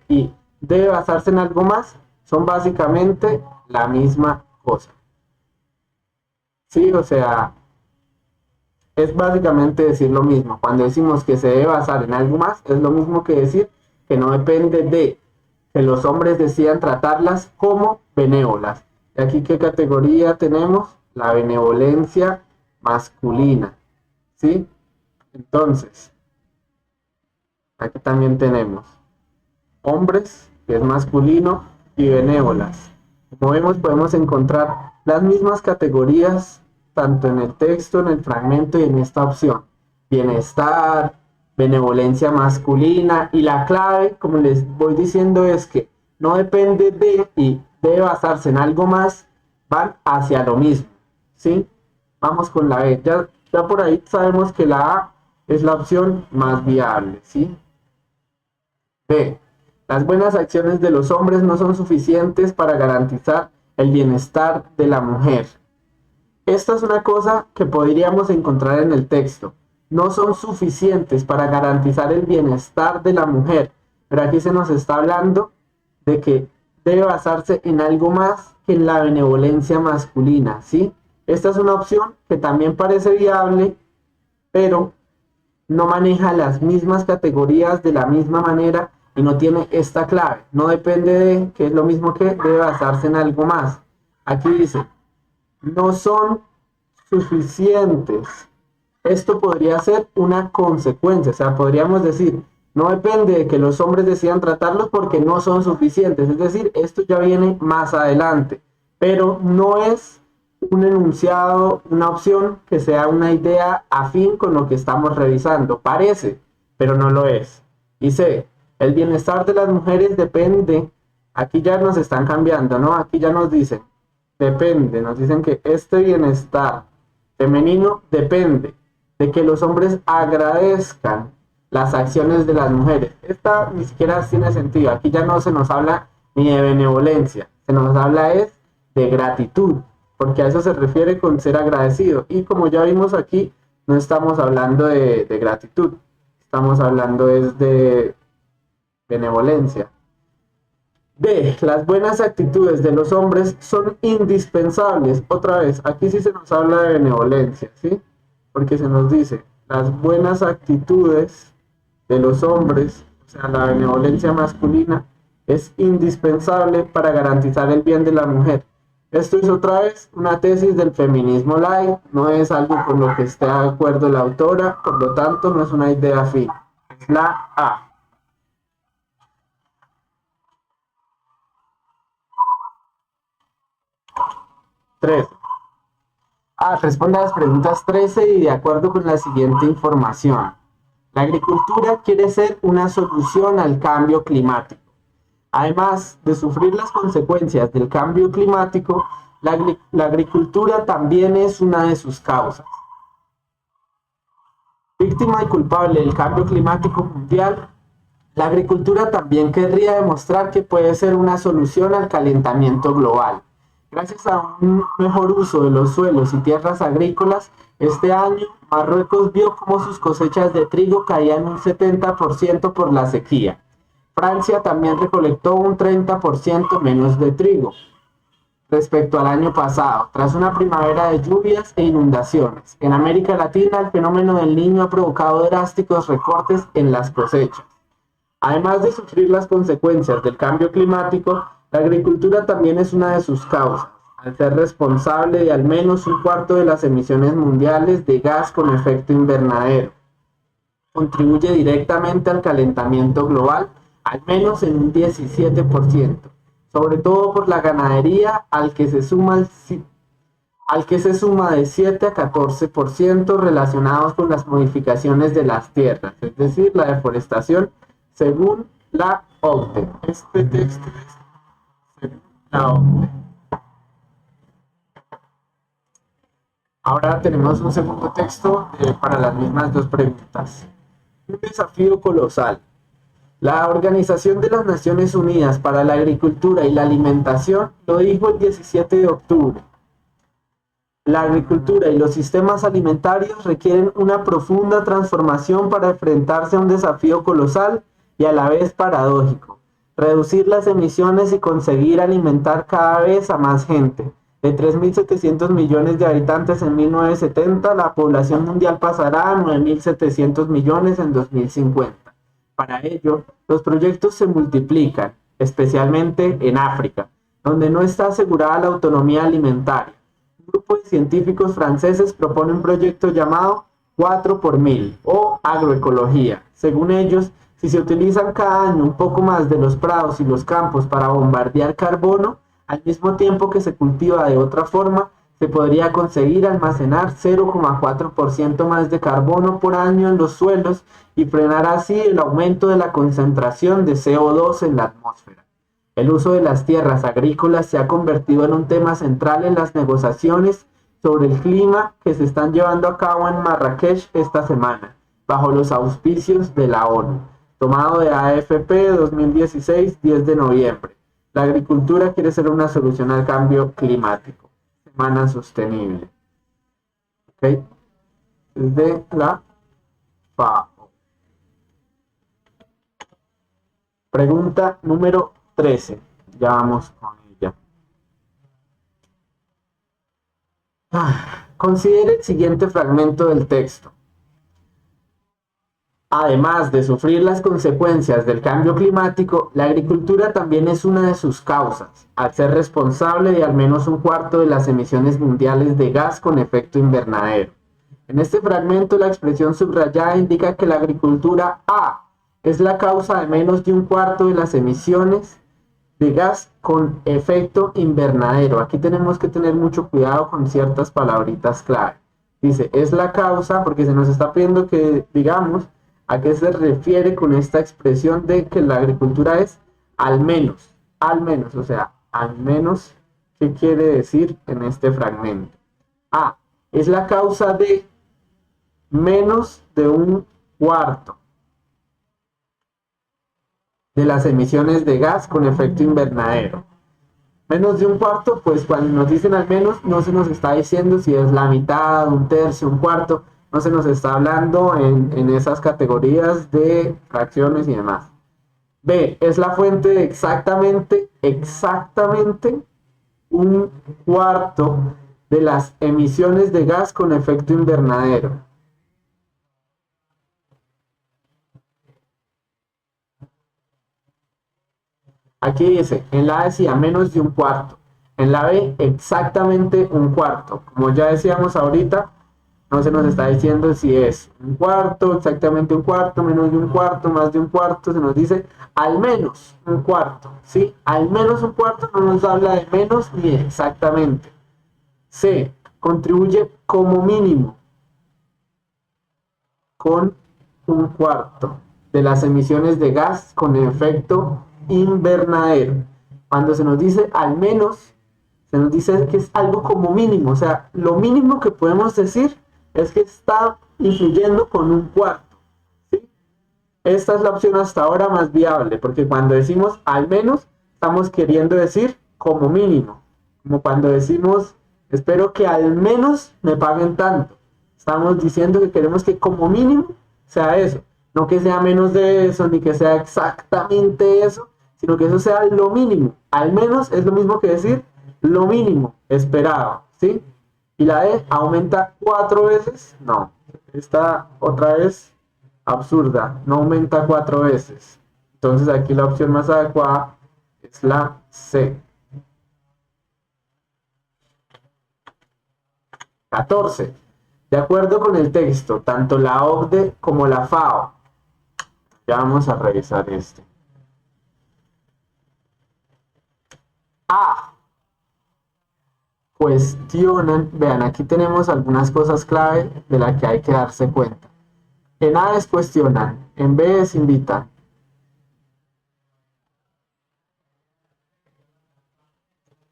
y debe basarse en algo más, son básicamente la misma cosa. Sí, o sea, es básicamente decir lo mismo. Cuando decimos que se debe basar en algo más, es lo mismo que decir que no depende de que los hombres decidan tratarlas como benévolas. ¿Y aquí qué categoría tenemos? La benevolencia masculina. ¿Sí? Entonces, aquí también tenemos hombres, que es masculino, y benévolas. Como vemos, podemos encontrar las mismas categorías tanto en el texto, en el fragmento y en esta opción. Bienestar, benevolencia masculina y la clave, como les voy diciendo, es que no depende de y debe basarse en algo más, van hacia lo mismo, ¿sí? Vamos con la B. Ya por ahí sabemos que la A es la opción más viable, ¿sí? B. Las buenas acciones de los hombres no son suficientes para garantizar el bienestar de la mujer. Esta es una cosa que podríamos encontrar en el texto. No son suficientes para garantizar el bienestar de la mujer. Pero aquí se nos está hablando de que debe basarse en algo más que en la benevolencia masculina, ¿sí? Esta es una opción que también parece viable, pero no maneja las mismas categorías de la misma manera y no tiene esta clave. No depende de, que es lo mismo que debe basarse en algo más. Aquí dice, no son suficientes. Esto podría ser una consecuencia, o sea, podríamos decir, no depende de que los hombres decidan tratarlos porque no son suficientes, es decir, esto ya viene más adelante, pero no es un enunciado, una opción que sea una idea afín con lo que estamos revisando. Parece, pero no lo es. Y C, el bienestar de las mujeres depende, aquí ya nos están cambiando, ¿no? Aquí ya nos dicen, depende, nos dicen que este bienestar femenino depende de que los hombres agradezcan las acciones de las mujeres. Esta ni siquiera tiene sentido. Aquí ya no se nos habla ni de benevolencia, se nos habla es de gratitud, porque a eso se refiere con ser agradecido. Y como ya vimos aquí, no estamos hablando de gratitud, estamos hablando es de benevolencia. B. Las buenas actitudes de los hombres son indispensables. Otra vez, aquí sí se nos habla de benevolencia, ¿sí? Porque se nos dice, las buenas actitudes de los hombres, o sea, la benevolencia masculina, es indispensable para garantizar el bien de la mujer. Esto es otra vez una tesis del feminismo light, no es algo con lo que esté de acuerdo la autora, por lo tanto no es una idea fin. Es la A. 3. Responda a las preguntas 13 y de acuerdo con la siguiente información. La agricultura quiere ser una solución al cambio climático. Además de sufrir las consecuencias del cambio climático, la agricultura también es una de sus causas. Víctima y culpable del cambio climático mundial, la agricultura también querría demostrar que puede ser una solución al calentamiento global. Gracias a un mejor uso de los suelos y tierras agrícolas, este año Marruecos vio cómo sus cosechas de trigo caían un 70% por la sequía. Francia también recolectó un 30% menos de trigo respecto al año pasado, tras una primavera de lluvias e inundaciones. En América Latina, el fenómeno del Niño ha provocado drásticos recortes en las cosechas. Además de sufrir las consecuencias del cambio climático, la agricultura también es una de sus causas, al ser responsable de al menos un cuarto de las emisiones mundiales de gas con efecto invernadero. Contribuye directamente al calentamiento global, al menos en un 17%, sobre todo por la ganadería, al que se suma de 7 a 14% relacionados con las modificaciones de las tierras, es decir, la deforestación, según la OCDE. Este texto es según la OCDE. Ahora tenemos un segundo texto para las mismas dos preguntas. Un desafío colosal. La Organización de las Naciones Unidas para la Agricultura y la Alimentación lo dijo el 17 de octubre. La agricultura y los sistemas alimentarios requieren una profunda transformación para enfrentarse a un desafío colosal y a la vez paradójico: reducir las emisiones y conseguir alimentar cada vez a más gente. De 3.700 millones de habitantes en 1970, la población mundial pasará a 9.700 millones en 2050. Para ello, los proyectos se multiplican, especialmente en África, donde no está asegurada la autonomía alimentaria. Un grupo de científicos franceses propone un proyecto llamado 4 por 1000 o agroecología. Según ellos, si se utilizan cada año un poco más de los prados y los campos para bombardear carbono, al mismo tiempo que se cultiva de otra forma, se podría conseguir almacenar 0,4% más de carbono por año en los suelos y frenar así el aumento de la concentración de CO2 en la atmósfera. El uso de las tierras agrícolas se ha convertido en un tema central en las negociaciones sobre el clima que se están llevando a cabo en Marrakech esta semana, bajo los auspicios de la ONU. Tomado de AFP 2016, 10 de noviembre. La agricultura quiere ser una solución al cambio climático. Semana sostenible. ¿Ok? Es de la FAO. Pregunta número 13. Ya vamos con ella. Considere el siguiente fragmento del texto. Además de sufrir las consecuencias del cambio climático, la agricultura también es una de sus causas, al ser responsable de al menos un cuarto de las emisiones mundiales de gas con efecto invernadero. En este fragmento, la expresión subrayada indica que la agricultura A es la causa de menos de un cuarto de las emisiones de gas con efecto invernadero. Aquí tenemos que tener mucho cuidado con ciertas palabritas clave. Dice, es la causa, porque se nos está pidiendo que digamos a qué se refiere con esta expresión de que la agricultura es al menos, o sea, al menos, ¿qué quiere decir en este fragmento? A, es la causa de menos de un cuarto de las emisiones de gas con efecto invernadero. Menos de un cuarto, pues cuando nos dicen al menos, no se nos está diciendo si es la mitad, un tercio, un cuarto, no se nos está hablando en esas categorías de fracciones y demás. B, es la fuente de exactamente un cuarto de las emisiones de gas con efecto invernadero. Aquí dice, en la A decía menos de un cuarto, en la B exactamente un cuarto. Como ya decíamos ahorita, no se nos está diciendo si es un cuarto, exactamente un cuarto, menos de un cuarto, más de un cuarto, se nos dice al menos un cuarto, ¿sí? Al menos un cuarto no nos habla de menos ni exactamente. C, contribuye como mínimo con un cuarto de las emisiones de gas con efecto invernadero. Cuando se nos dice al menos, se nos dice que es algo como mínimo, o sea, lo mínimo que podemos decir es que está influyendo con un cuarto. ¿Sí? Esta es la opción hasta ahora más viable, porque cuando decimos al menos, estamos queriendo decir como mínimo, como cuando decimos espero que al menos me paguen tanto. Estamos diciendo que queremos que como mínimo sea eso, no que sea menos de eso, ni que sea exactamente eso, sino que eso sea lo mínimo. Al menos es lo mismo que decir lo mínimo esperado, ¿sí? Y la E aumenta 4 veces, no, esta otra vez absurda, no aumenta 4 veces. Entonces aquí la opción más adecuada es la C. 14. De acuerdo con el texto, tanto la OCDE como la FAO, ya vamos a revisar este. A. Cuestionan, vean, aquí tenemos algunas cosas clave de las que hay que darse cuenta. En A es cuestionan, en B es invitan.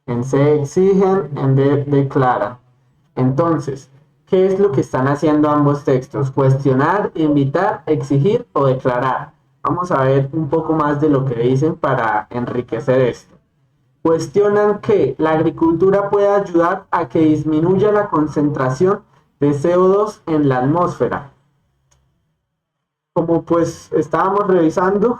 En C exigen, en D declaran. Entonces, ¿qué es lo que están haciendo ambos textos? Cuestionar, invitar, exigir o declarar. Vamos a ver un poco más de lo que dicen para enriquecer esto. Cuestionan que la agricultura puede ayudar a que disminuya la concentración de CO2 en la atmósfera. Como pues estábamos revisando,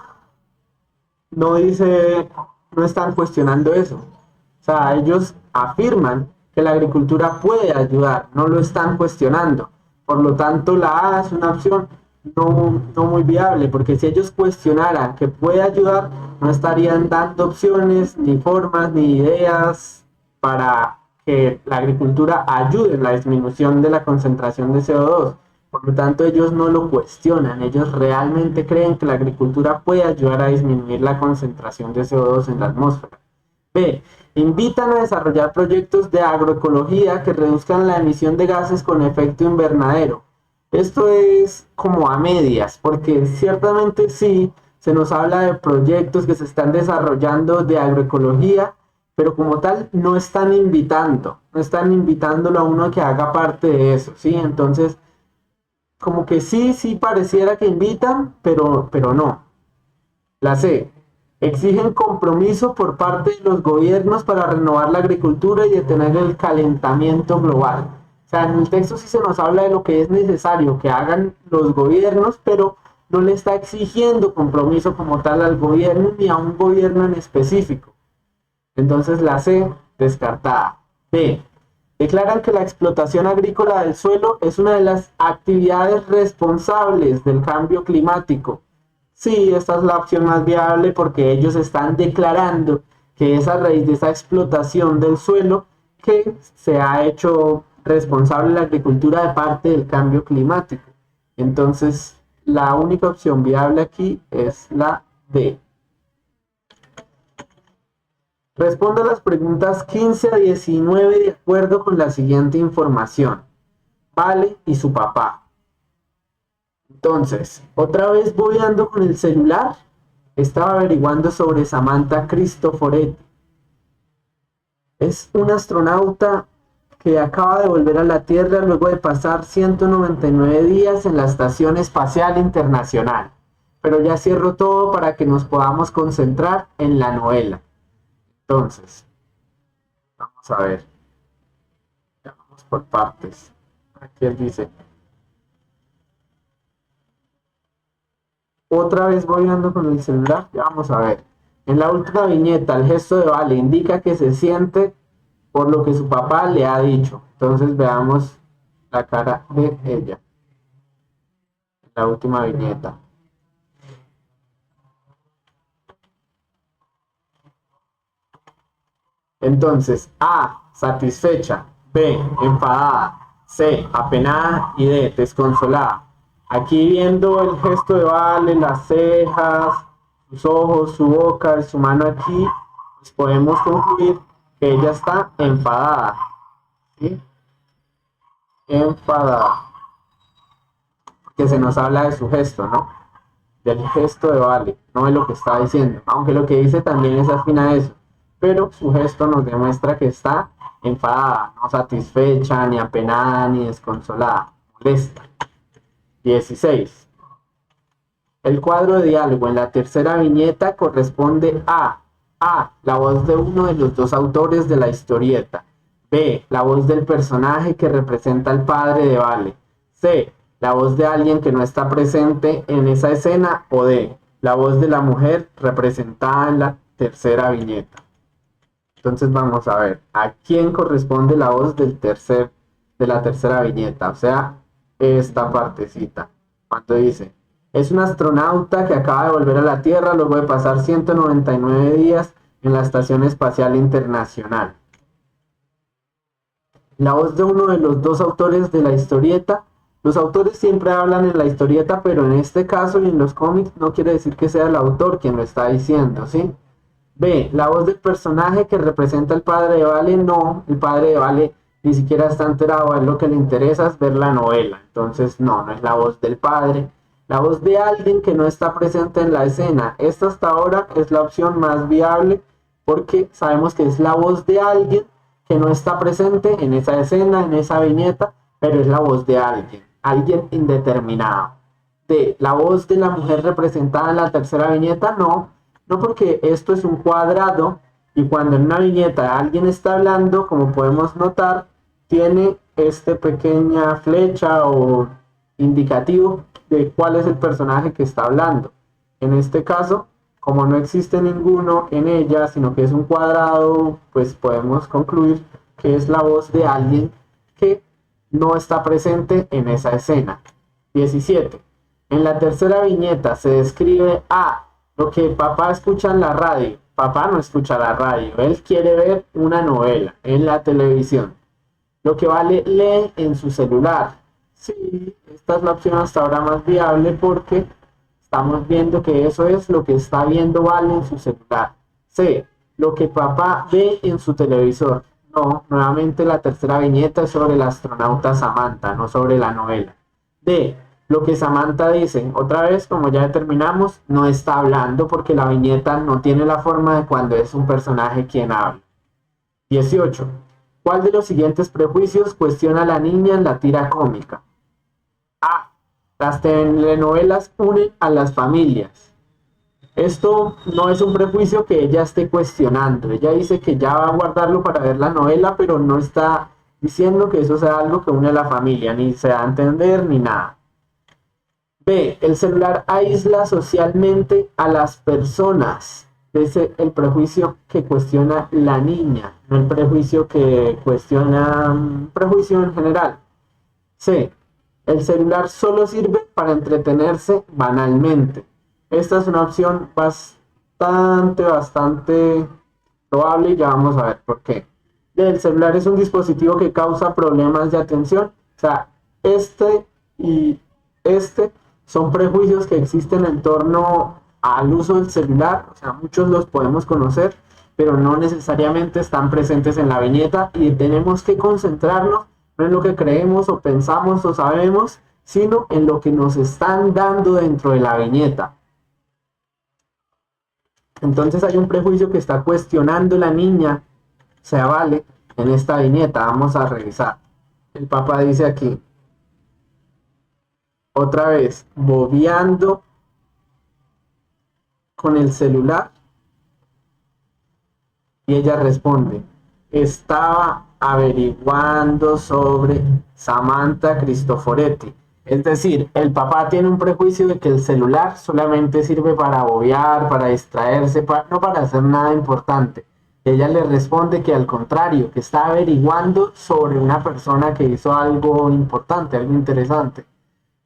no dice, no están cuestionando eso. O sea, ellos afirman que la agricultura puede ayudar, no lo están cuestionando. Por lo tanto, la A es una opción no muy viable, porque si ellos cuestionaran que puede ayudar, no estarían dando opciones, ni formas, ni ideas para que la agricultura ayude en la disminución de la concentración de CO2. Por lo tanto, ellos no lo cuestionan, ellos realmente creen que la agricultura puede ayudar a disminuir la concentración de CO2 en la atmósfera. B. Invitan a desarrollar proyectos de agroecología que reduzcan la emisión de gases con efecto invernadero. Esto es como a medias, porque ciertamente sí, se nos habla de proyectos que se están desarrollando de agroecología, pero como tal no están invitándolo a uno que haga parte de eso, ¿sí? Entonces, como que sí pareciera que invitan, pero no. La C. Exigen compromiso por parte de los gobiernos para renovar la agricultura y detener el calentamiento global. O sea, en el texto sí se nos habla de lo que es necesario que hagan los gobiernos, pero no le está exigiendo compromiso como tal al gobierno ni a un gobierno en específico. Entonces la C, descartada. B. Declaran que la explotación agrícola del suelo es una de las actividades responsables del cambio climático. Sí, esta es la opción más viable porque ellos están declarando que es a raíz de esa explotación del suelo que se ha hecho responsable la agricultura de parte del cambio climático. Entonces, la única opción viable aquí es la D. Responda a las preguntas 15 a 19 de acuerdo con la siguiente información. Vale y su papá. Entonces, otra vez bobeando con el celular, estaba averiguando sobre Samantha Cristoforetti. Es una astronauta que acaba de volver a la Tierra luego de pasar 199 días en la Estación Espacial Internacional. Pero ya cierro todo para que nos podamos concentrar en la novela. Entonces, Vamos a ver. Vamos por partes. Aquí él dice. Otra vez voy andando con el celular. Ya vamos a ver. En la última viñeta, el gesto de Vale indica que se siente por lo que su papá le ha dicho. Entonces veamos la cara de ella. La última viñeta. Entonces, A, satisfecha, B, enfadada, C, apenada y D, desconsolada. Aquí viendo el gesto de Vale, las cejas, sus ojos, su boca, su mano aquí, pues podemos concluir que ella está enfadada. ¿Sí? Enfadada. Que se nos habla de su gesto, ¿no? Del gesto de Vale, no de lo que está diciendo. Aunque lo que dice también es afín a eso. Pero su gesto nos demuestra que está enfadada, no satisfecha, ni apenada, ni desconsolada, molesta. 16. El cuadro de diálogo en la tercera viñeta corresponde a. La voz de uno de los dos autores de la historieta. B. La voz del personaje que representa al padre de Vale. C. La voz de alguien que no está presente en esa escena. O D. La voz de la mujer representada en la tercera viñeta. Entonces vamos a ver a quién corresponde la voz de la tercera viñeta, o sea, esta partecita. Cuando dice, es un astronauta que acaba de volver a la Tierra luego de pasar 199 días en la Estación Espacial Internacional. La voz de uno de los dos autores de la historieta. Los autores siempre hablan en la historieta, pero en este caso y en los cómics no quiere decir que sea el autor quien lo está diciendo, ¿sí? B. La voz del personaje que representa al padre de Vale. No, el padre de Vale ni siquiera está enterado. A él lo que le interesa es ver la novela. Entonces, no es la voz del padre. La voz de alguien que no está presente en la escena. Esta hasta ahora es la opción más viable porque sabemos que es la voz de alguien que no está presente en esa escena, en esa viñeta, pero es la voz de alguien indeterminado. D. La voz de la mujer representada en la tercera viñeta. No, porque esto es un cuadrado y cuando en una viñeta alguien está hablando, como podemos notar, tiene esta pequeña flecha o indicativo de cuál es el personaje que está hablando. En este caso, como no existe ninguno en ella, sino que es un cuadrado, pues podemos concluir que es la voz de alguien que no está presente en esa escena. 17. En la tercera viñeta se describe a lo que papá escucha en la radio. Papá no escucha la radio, él quiere ver una novela en la televisión. Lo que Vale lee en su celular. Sí, esta es la opción hasta ahora más viable porque estamos viendo que eso es lo que está viendo Vale en su celular. C. Lo que papá ve en su televisor. No, nuevamente la tercera viñeta es sobre el astronauta Samantha, no sobre la novela. D. Lo que Samantha dice, otra vez, como ya determinamos, no está hablando porque la viñeta no tiene la forma de cuando es un personaje quien habla. 18. ¿Cuál de los siguientes prejuicios cuestiona a la niña en la tira cómica? A. Las telenovelas unen a las familias. Esto no es un prejuicio que ella esté cuestionando. Ella dice que ya va a guardarlo para ver la novela, pero no está diciendo que eso sea algo que une a la familia, ni se da a entender ni nada. B. El celular aísla socialmente a las personas. Ese es el prejuicio que cuestiona la niña, no el prejuicio que cuestiona prejuicio en general. C. El celular solo sirve para entretenerse banalmente. Esta es una opción bastante probable y ya vamos a ver por qué. D. El celular es un dispositivo que causa problemas de atención. O sea, este y este son prejuicios que existen en torno al uso del celular, o sea, muchos los podemos conocer, pero no necesariamente están presentes en la viñeta y tenemos que concentrarnos no en lo que creemos o pensamos o sabemos, sino en lo que nos están dando dentro de la viñeta. Entonces hay un prejuicio que está cuestionando la niña, o sea, Vale, en esta viñeta. Vamos a revisar. El papá dice aquí, otra vez, bobeando con el celular. Y ella responde, estaba averiguando sobre Samantha Cristoforetti. Es decir, el papá tiene un prejuicio de que el celular solamente sirve para bobear, para distraerse, no para hacer nada importante. Ella le responde que al contrario, que está averiguando sobre una persona que hizo algo importante, algo interesante.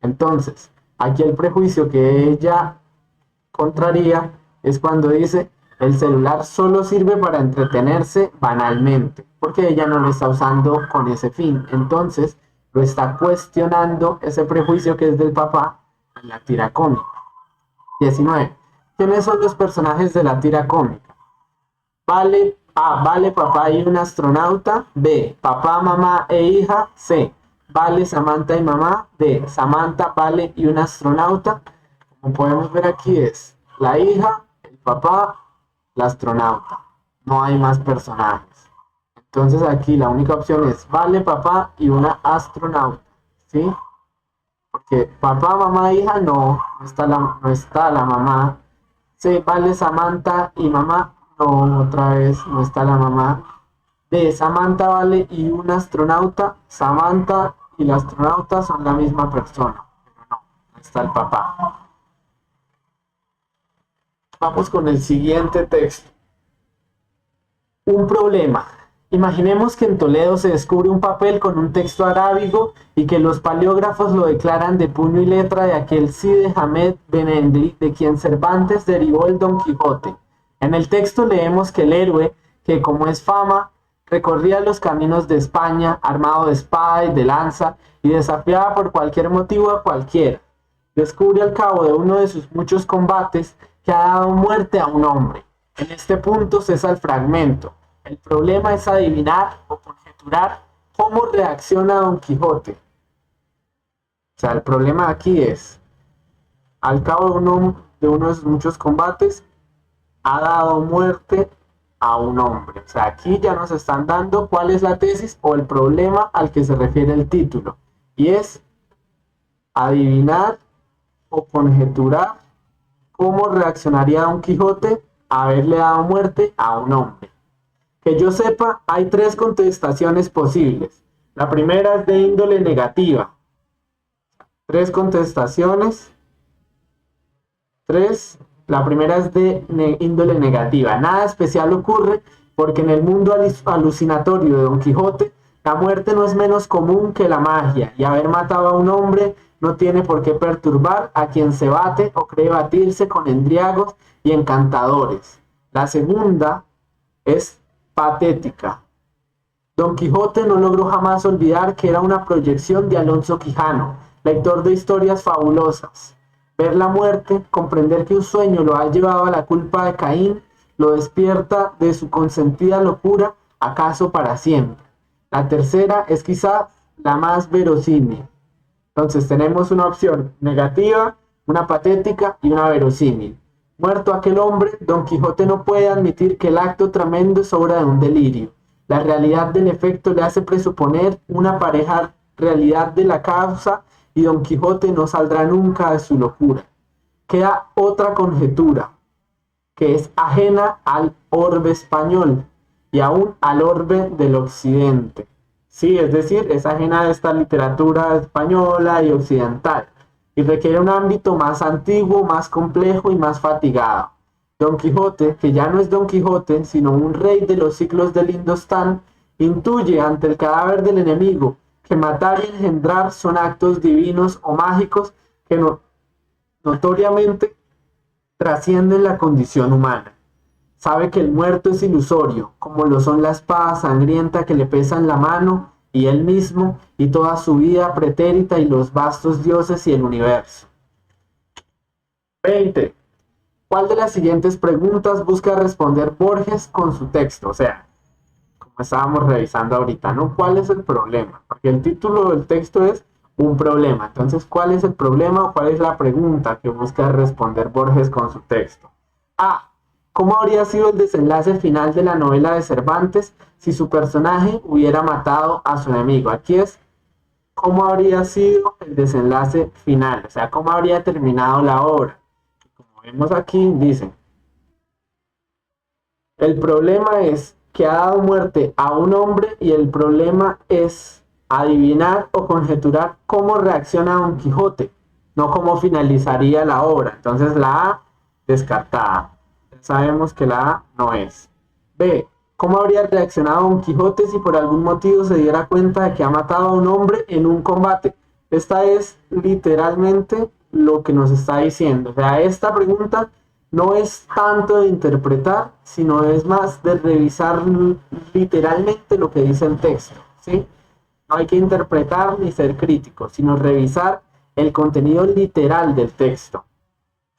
Entonces, aquí el prejuicio que ella contraría es cuando dice el celular solo sirve para entretenerse banalmente, porque ella no lo está usando con ese fin. Entonces, lo está cuestionando ese prejuicio que es del papá en la tira cómica. 19. ¿Quiénes son los personajes de la tira cómica? Vale, A. Vale, papá y un astronauta. B. Papá, mamá e hija. C. Vale, Samantha y mamá. D. Samantha, Vale y un astronauta. Como podemos ver aquí es la hija, el papá, la astronauta. No hay más personajes. Entonces aquí la única opción es Vale, papá y una astronauta. ¿Sí? Porque papá, mamá, hija no está la mamá. Sí, Vale, Samantha y mamá. No, otra vez no está la mamá. De Samantha, Vale y un astronauta. Samantha y la astronauta son la misma persona. Pero no está el papá. Vamos con el siguiente texto. Un problema. Imaginemos que en Toledo se descubre un papel con un texto arábigo y que los paleógrafos lo declaran de puño y letra de aquel Cide Hamed Benendi de quien Cervantes derivó el Don Quijote. En el texto leemos que el héroe, que como es fama, recorría los caminos de España armado de espada y de lanza y desafiaba por cualquier motivo a cualquiera. Descubre al cabo de uno de sus muchos combates que ha dado muerte a un hombre. En este punto cesa el fragmento. El problema es adivinar o conjeturar cómo reacciona Don Quijote. O sea, el problema aquí es, al cabo de uno de sus muchos combates, ha dado muerte a un hombre. O sea, aquí ya nos están dando cuál es la tesis o el problema al que se refiere el título. Y es adivinar o conjeturar cómo reaccionaría Don Quijote a haberle dado muerte a un hombre. Que yo sepa, hay tres contestaciones posibles. La primera es de índole negativa. Tres contestaciones. Tres. La primera es de índole negativa. Nada especial ocurre porque en el mundo alucinatorio de Don Quijote, la muerte no es menos común que la magia, y haber matado a un hombre no tiene por qué perturbar a quien se bate o cree batirse con endriagos y encantadores. La segunda es patética. Don Quijote no logró jamás olvidar que era una proyección de Alonso Quijano, lector de historias fabulosas. Ver la muerte, comprender que un sueño lo ha llevado a la culpa de Caín, lo despierta de su consentida locura, acaso para siempre. La tercera es quizá la más verosímil. Entonces tenemos una opción negativa, una patética y una verosímil. Muerto aquel hombre, Don Quijote no puede admitir que el acto tremendo es obra de un delirio. La realidad del efecto le hace presuponer una pareja realidad de la causa y Don Quijote no saldrá nunca de su locura. Queda otra conjetura, que es ajena al orbe español y aún al orbe del occidente. Sí, es decir, es ajena a esta literatura española y occidental, y requiere un ámbito más antiguo, más complejo y más fatigado. Don Quijote, que ya no es Don Quijote, sino un rey de los siglos del Indostán, intuye ante el cadáver del enemigo que matar y engendrar son actos divinos o mágicos que notoriamente trascienden la condición humana. Sabe que el muerto es ilusorio, como lo son la espada sangrienta que le pesa en la mano, y él mismo, y toda su vida pretérita, y los vastos dioses y el universo. 20. ¿Cuál de las siguientes preguntas busca responder Borges con su texto? O sea, como estábamos revisando ahorita, ¿no? ¿Cuál es el problema? Porque el título del texto es un problema. Entonces, ¿cuál es el problema o cuál es la pregunta que busca responder Borges con su texto? A. ¿Cómo habría sido el desenlace final de la novela de Cervantes si su personaje hubiera matado a su enemigo? Aquí es cómo habría sido el desenlace final, o sea, cómo habría terminado la obra. Como vemos aquí, dice, el problema es que ha dado muerte a un hombre y el problema es adivinar o conjeturar cómo reacciona Don Quijote, no cómo finalizaría la obra. Entonces la A descartada. Sabemos que la A no es. B. ¿Cómo habría reaccionado Don Quijote si por algún motivo se diera cuenta de que ha matado a un hombre en un combate? Esta es literalmente lo que nos está diciendo. O sea, esta pregunta no es tanto de interpretar, sino es más de revisar literalmente lo que dice el texto, ¿sí? No hay que interpretar ni ser crítico, sino revisar el contenido literal del texto.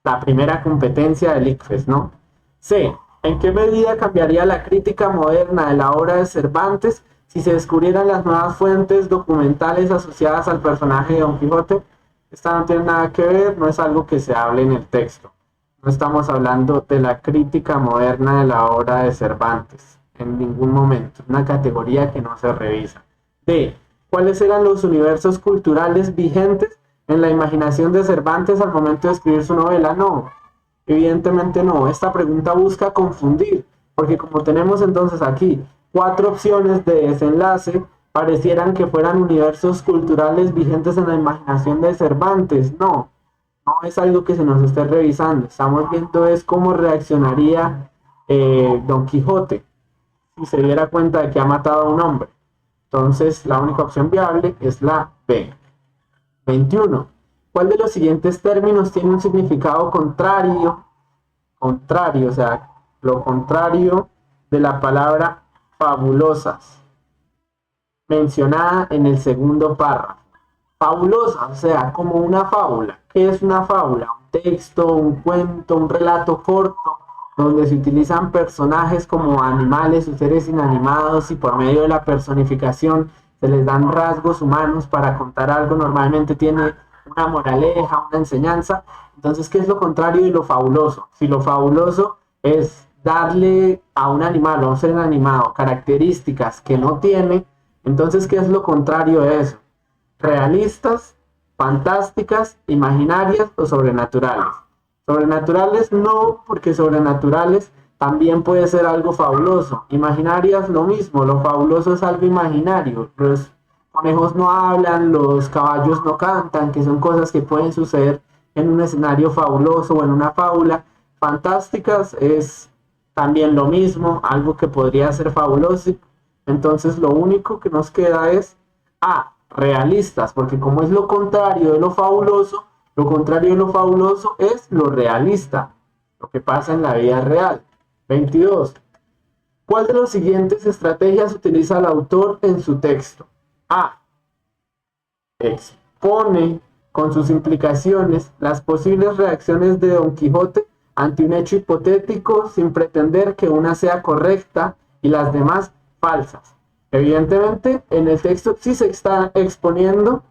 La primera competencia del ICFES, ¿no? C. ¿En qué medida cambiaría la crítica moderna de la obra de Cervantes si se descubrieran las nuevas fuentes documentales asociadas al personaje de Don Quijote? Esta no tiene nada que ver, no es algo que se hable en el texto. No estamos hablando de la crítica moderna de la obra de Cervantes, en ningún momento. Es una categoría que no se revisa. D. ¿Cuáles eran los universos culturales vigentes en la imaginación de Cervantes al momento de escribir su novela? No, evidentemente no. Esta pregunta busca confundir, porque como tenemos entonces aquí 4 opciones de desenlace, parecieran que fueran universos culturales vigentes en la imaginación de Cervantes. No, no es algo que se nos esté revisando. Estamos viendo es cómo reaccionaría Don Quijote si se diera cuenta de que ha matado a un hombre. Entonces, la única opción viable es la B. 21. ¿Cuál de los siguientes términos tiene un significado contrario? Contrario, o sea, lo contrario de la palabra fabulosas, mencionada en el segundo párrafo. Fabulosa, o sea, como una fábula. ¿Qué es una fábula? Un texto, un cuento, un relato corto, donde se utilizan personajes como animales o seres inanimados y por medio de la personificación se les dan rasgos humanos para contar algo. Normalmente tiene una moraleja, una enseñanza. Entonces, ¿qué es lo contrario de lo fabuloso? Si lo fabuloso es darle a un animal o a un ser animado características que no tiene, entonces, ¿qué es lo contrario de eso? Realistas, fantásticas, imaginarias o sobrenaturales. Sobrenaturales no, porque sobrenaturales también puede ser algo fabuloso. Imaginarias lo mismo, lo fabuloso es algo imaginario. Los conejos no hablan, los caballos no cantan, que son cosas que pueden suceder en un escenario fabuloso o en una fábula. Fantásticas es también lo mismo, algo que podría ser fabuloso. Entonces lo único que nos queda es A, realistas, porque como es lo contrario de lo fabuloso es lo realista, lo que pasa en la vida real. 22. ¿Cuál de las siguientes estrategias utiliza el autor en su texto? A. Expone con sus implicaciones las posibles reacciones de Don Quijote ante un hecho hipotético sin pretender que una sea correcta y las demás falsas. Evidentemente, en el texto sí se está exponiendo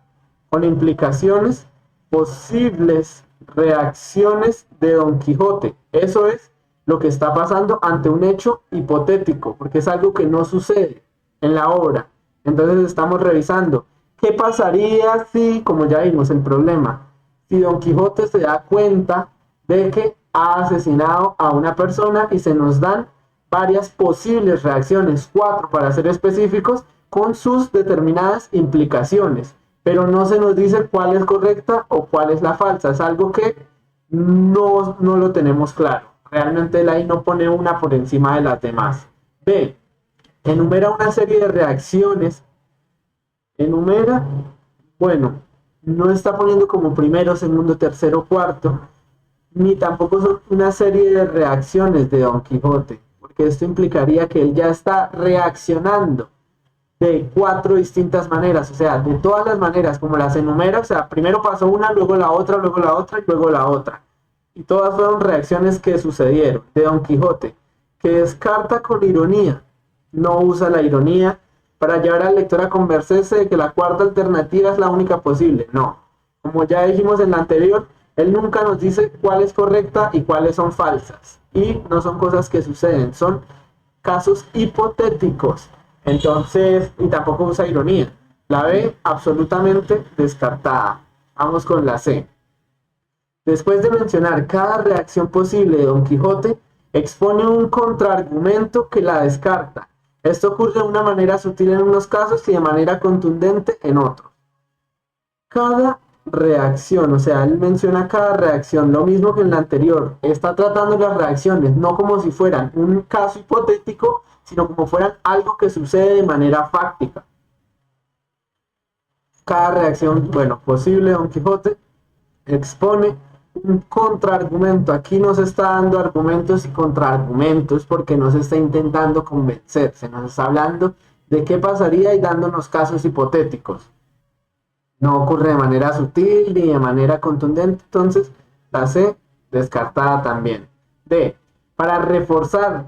con implicaciones posibles reacciones de Don Quijote. Eso es lo que está pasando ante un hecho hipotético, porque es algo que no sucede en la obra. Entonces estamos revisando qué pasaría si, como ya vimos el problema, si Don Quijote se da cuenta de que ha asesinado a una persona y se nos dan varias posibles reacciones, 4 para ser específicos, con sus determinadas implicaciones, pero no se nos dice cuál es correcta o cuál es la falsa. Es algo que no lo tenemos claro. Realmente la I no pone una por encima de las demás. B. Enumera una serie de reacciones. Enumera, bueno, no está poniendo como primero, segundo, tercero, cuarto, ni tampoco son una serie de reacciones de Don Quijote, porque esto implicaría que él ya está reaccionando de 4 distintas maneras, o sea, de todas las maneras como las enumera, o sea, primero pasó una, luego la otra, luego la otra y luego la otra. Y todas fueron reacciones que sucedieron de Don Quijote, que descarta con ironía, no usa la ironía para llevar al lector a convencerse de que la cuarta alternativa es la única posible. No, como ya dijimos en la anterior, él nunca nos dice cuál es correcta y cuáles son falsas. Y no son cosas que suceden, son casos hipotéticos. Entonces, y tampoco usa ironía. La B, absolutamente descartada. Vamos con la C. Después de mencionar cada reacción posible de Don Quijote, expone un contraargumento que la descarta Esto ocurre de una manera sutil en unos casos y de manera contundente en otros. Cada reacción, o sea, él menciona cada reacción, lo mismo que en la anterior, está tratando las reacciones no como si fueran un caso hipotético, sino como fueran algo que sucede de manera fáctica. Cada reacción, bueno, posible, Don Quijote expone un contraargumento. Aquí nos está dando argumentos y contraargumentos porque nos está intentando convencer, se nos está hablando de qué pasaría y dándonos casos hipotéticos. No ocurre de manera sutil ni de manera contundente, entonces la C descartada también. D, para reforzar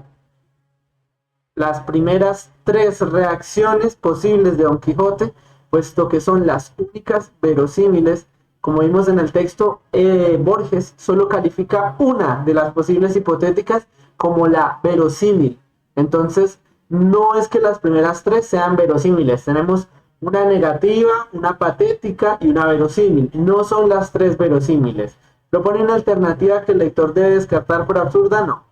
las primeras tres reacciones posibles de Don Quijote, puesto que son las únicas verosímiles, como vimos en el texto, Borges solo califica una de las posibles hipotéticas como la verosímil. Entonces, no es que las primeras tres sean verosímiles, tenemos una negativa, una patética y una verosímil. No son las tres verosímiles. ¿Lo pone una alternativa que el lector debe descartar por absurda? No.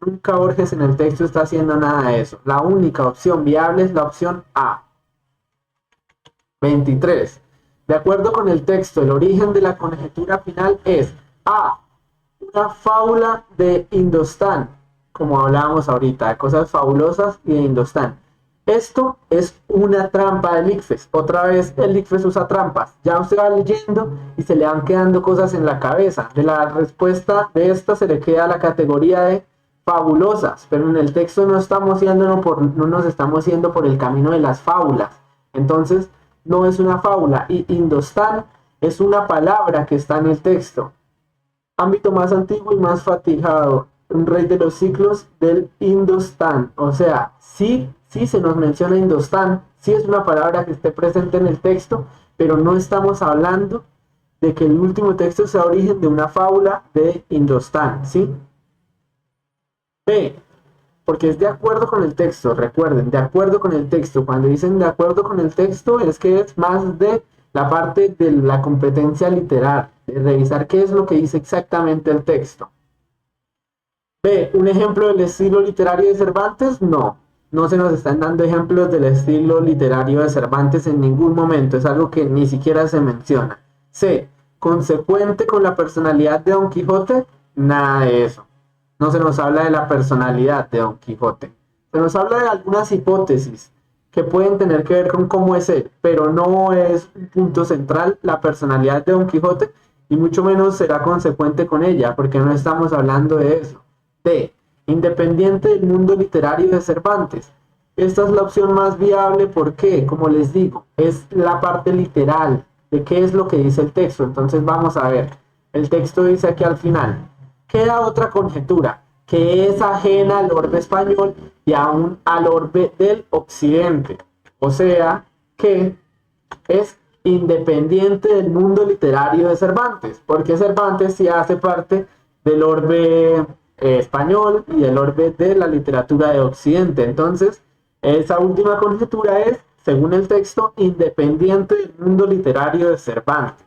Nunca Borges en el texto está haciendo nada de eso. La única opción viable es la opción A. 23. De acuerdo con el texto, el origen de la conjetura final es A. Una fábula de Indostán, como hablábamos ahorita, de cosas fabulosas y de Indostán. Esto es una trampa del ICFES. Otra vez el ICFES usa trampas. Ya usted va leyendo y se le van quedando cosas en la cabeza. De la respuesta de esta se le queda la categoría de fabulosas, pero en el texto no nos estamos yendo por el camino de las fábulas. Entonces, no es una fábula. Y Indostán es una palabra que está en el texto. Ámbito más antiguo y más fatigado, un rey de los ciclos del Indostán. O sea, sí se nos menciona Indostán, sí es una palabra que esté presente en el texto, pero no estamos hablando de que el último texto sea origen de una fábula de Indostán, ¿sí? B, porque es de acuerdo con el texto, recuerden, de acuerdo con el texto. Cuando dicen de acuerdo con el texto es que es más de la parte de la competencia literal, de revisar qué es lo que dice exactamente el texto. B, ¿un ejemplo del estilo literario de Cervantes? No, no se nos están dando ejemplos del estilo literario de Cervantes en ningún momento, es algo que ni siquiera se menciona. C, ¿consecuente con la personalidad de Don Quijote? Nada de eso. No se nos habla de la personalidad de Don Quijote. Se nos habla de algunas hipótesis que pueden tener que ver con cómo es él, pero no es un punto central la personalidad de Don Quijote y mucho menos será consecuente con ella, porque no estamos hablando de eso. D, independiente del mundo literario de Cervantes. Esta es la opción más viable porque, como les digo, es la parte literal de qué es lo que dice el texto. Entonces vamos a ver. El texto dice aquí al final: queda otra conjetura, que es ajena al orbe español y aún al orbe del occidente. O sea, que es independiente del mundo literario de Cervantes, porque Cervantes sí hace parte del orbe español y del orbe de la literatura de occidente. Entonces, esa última conjetura es, según el texto, independiente del mundo literario de Cervantes.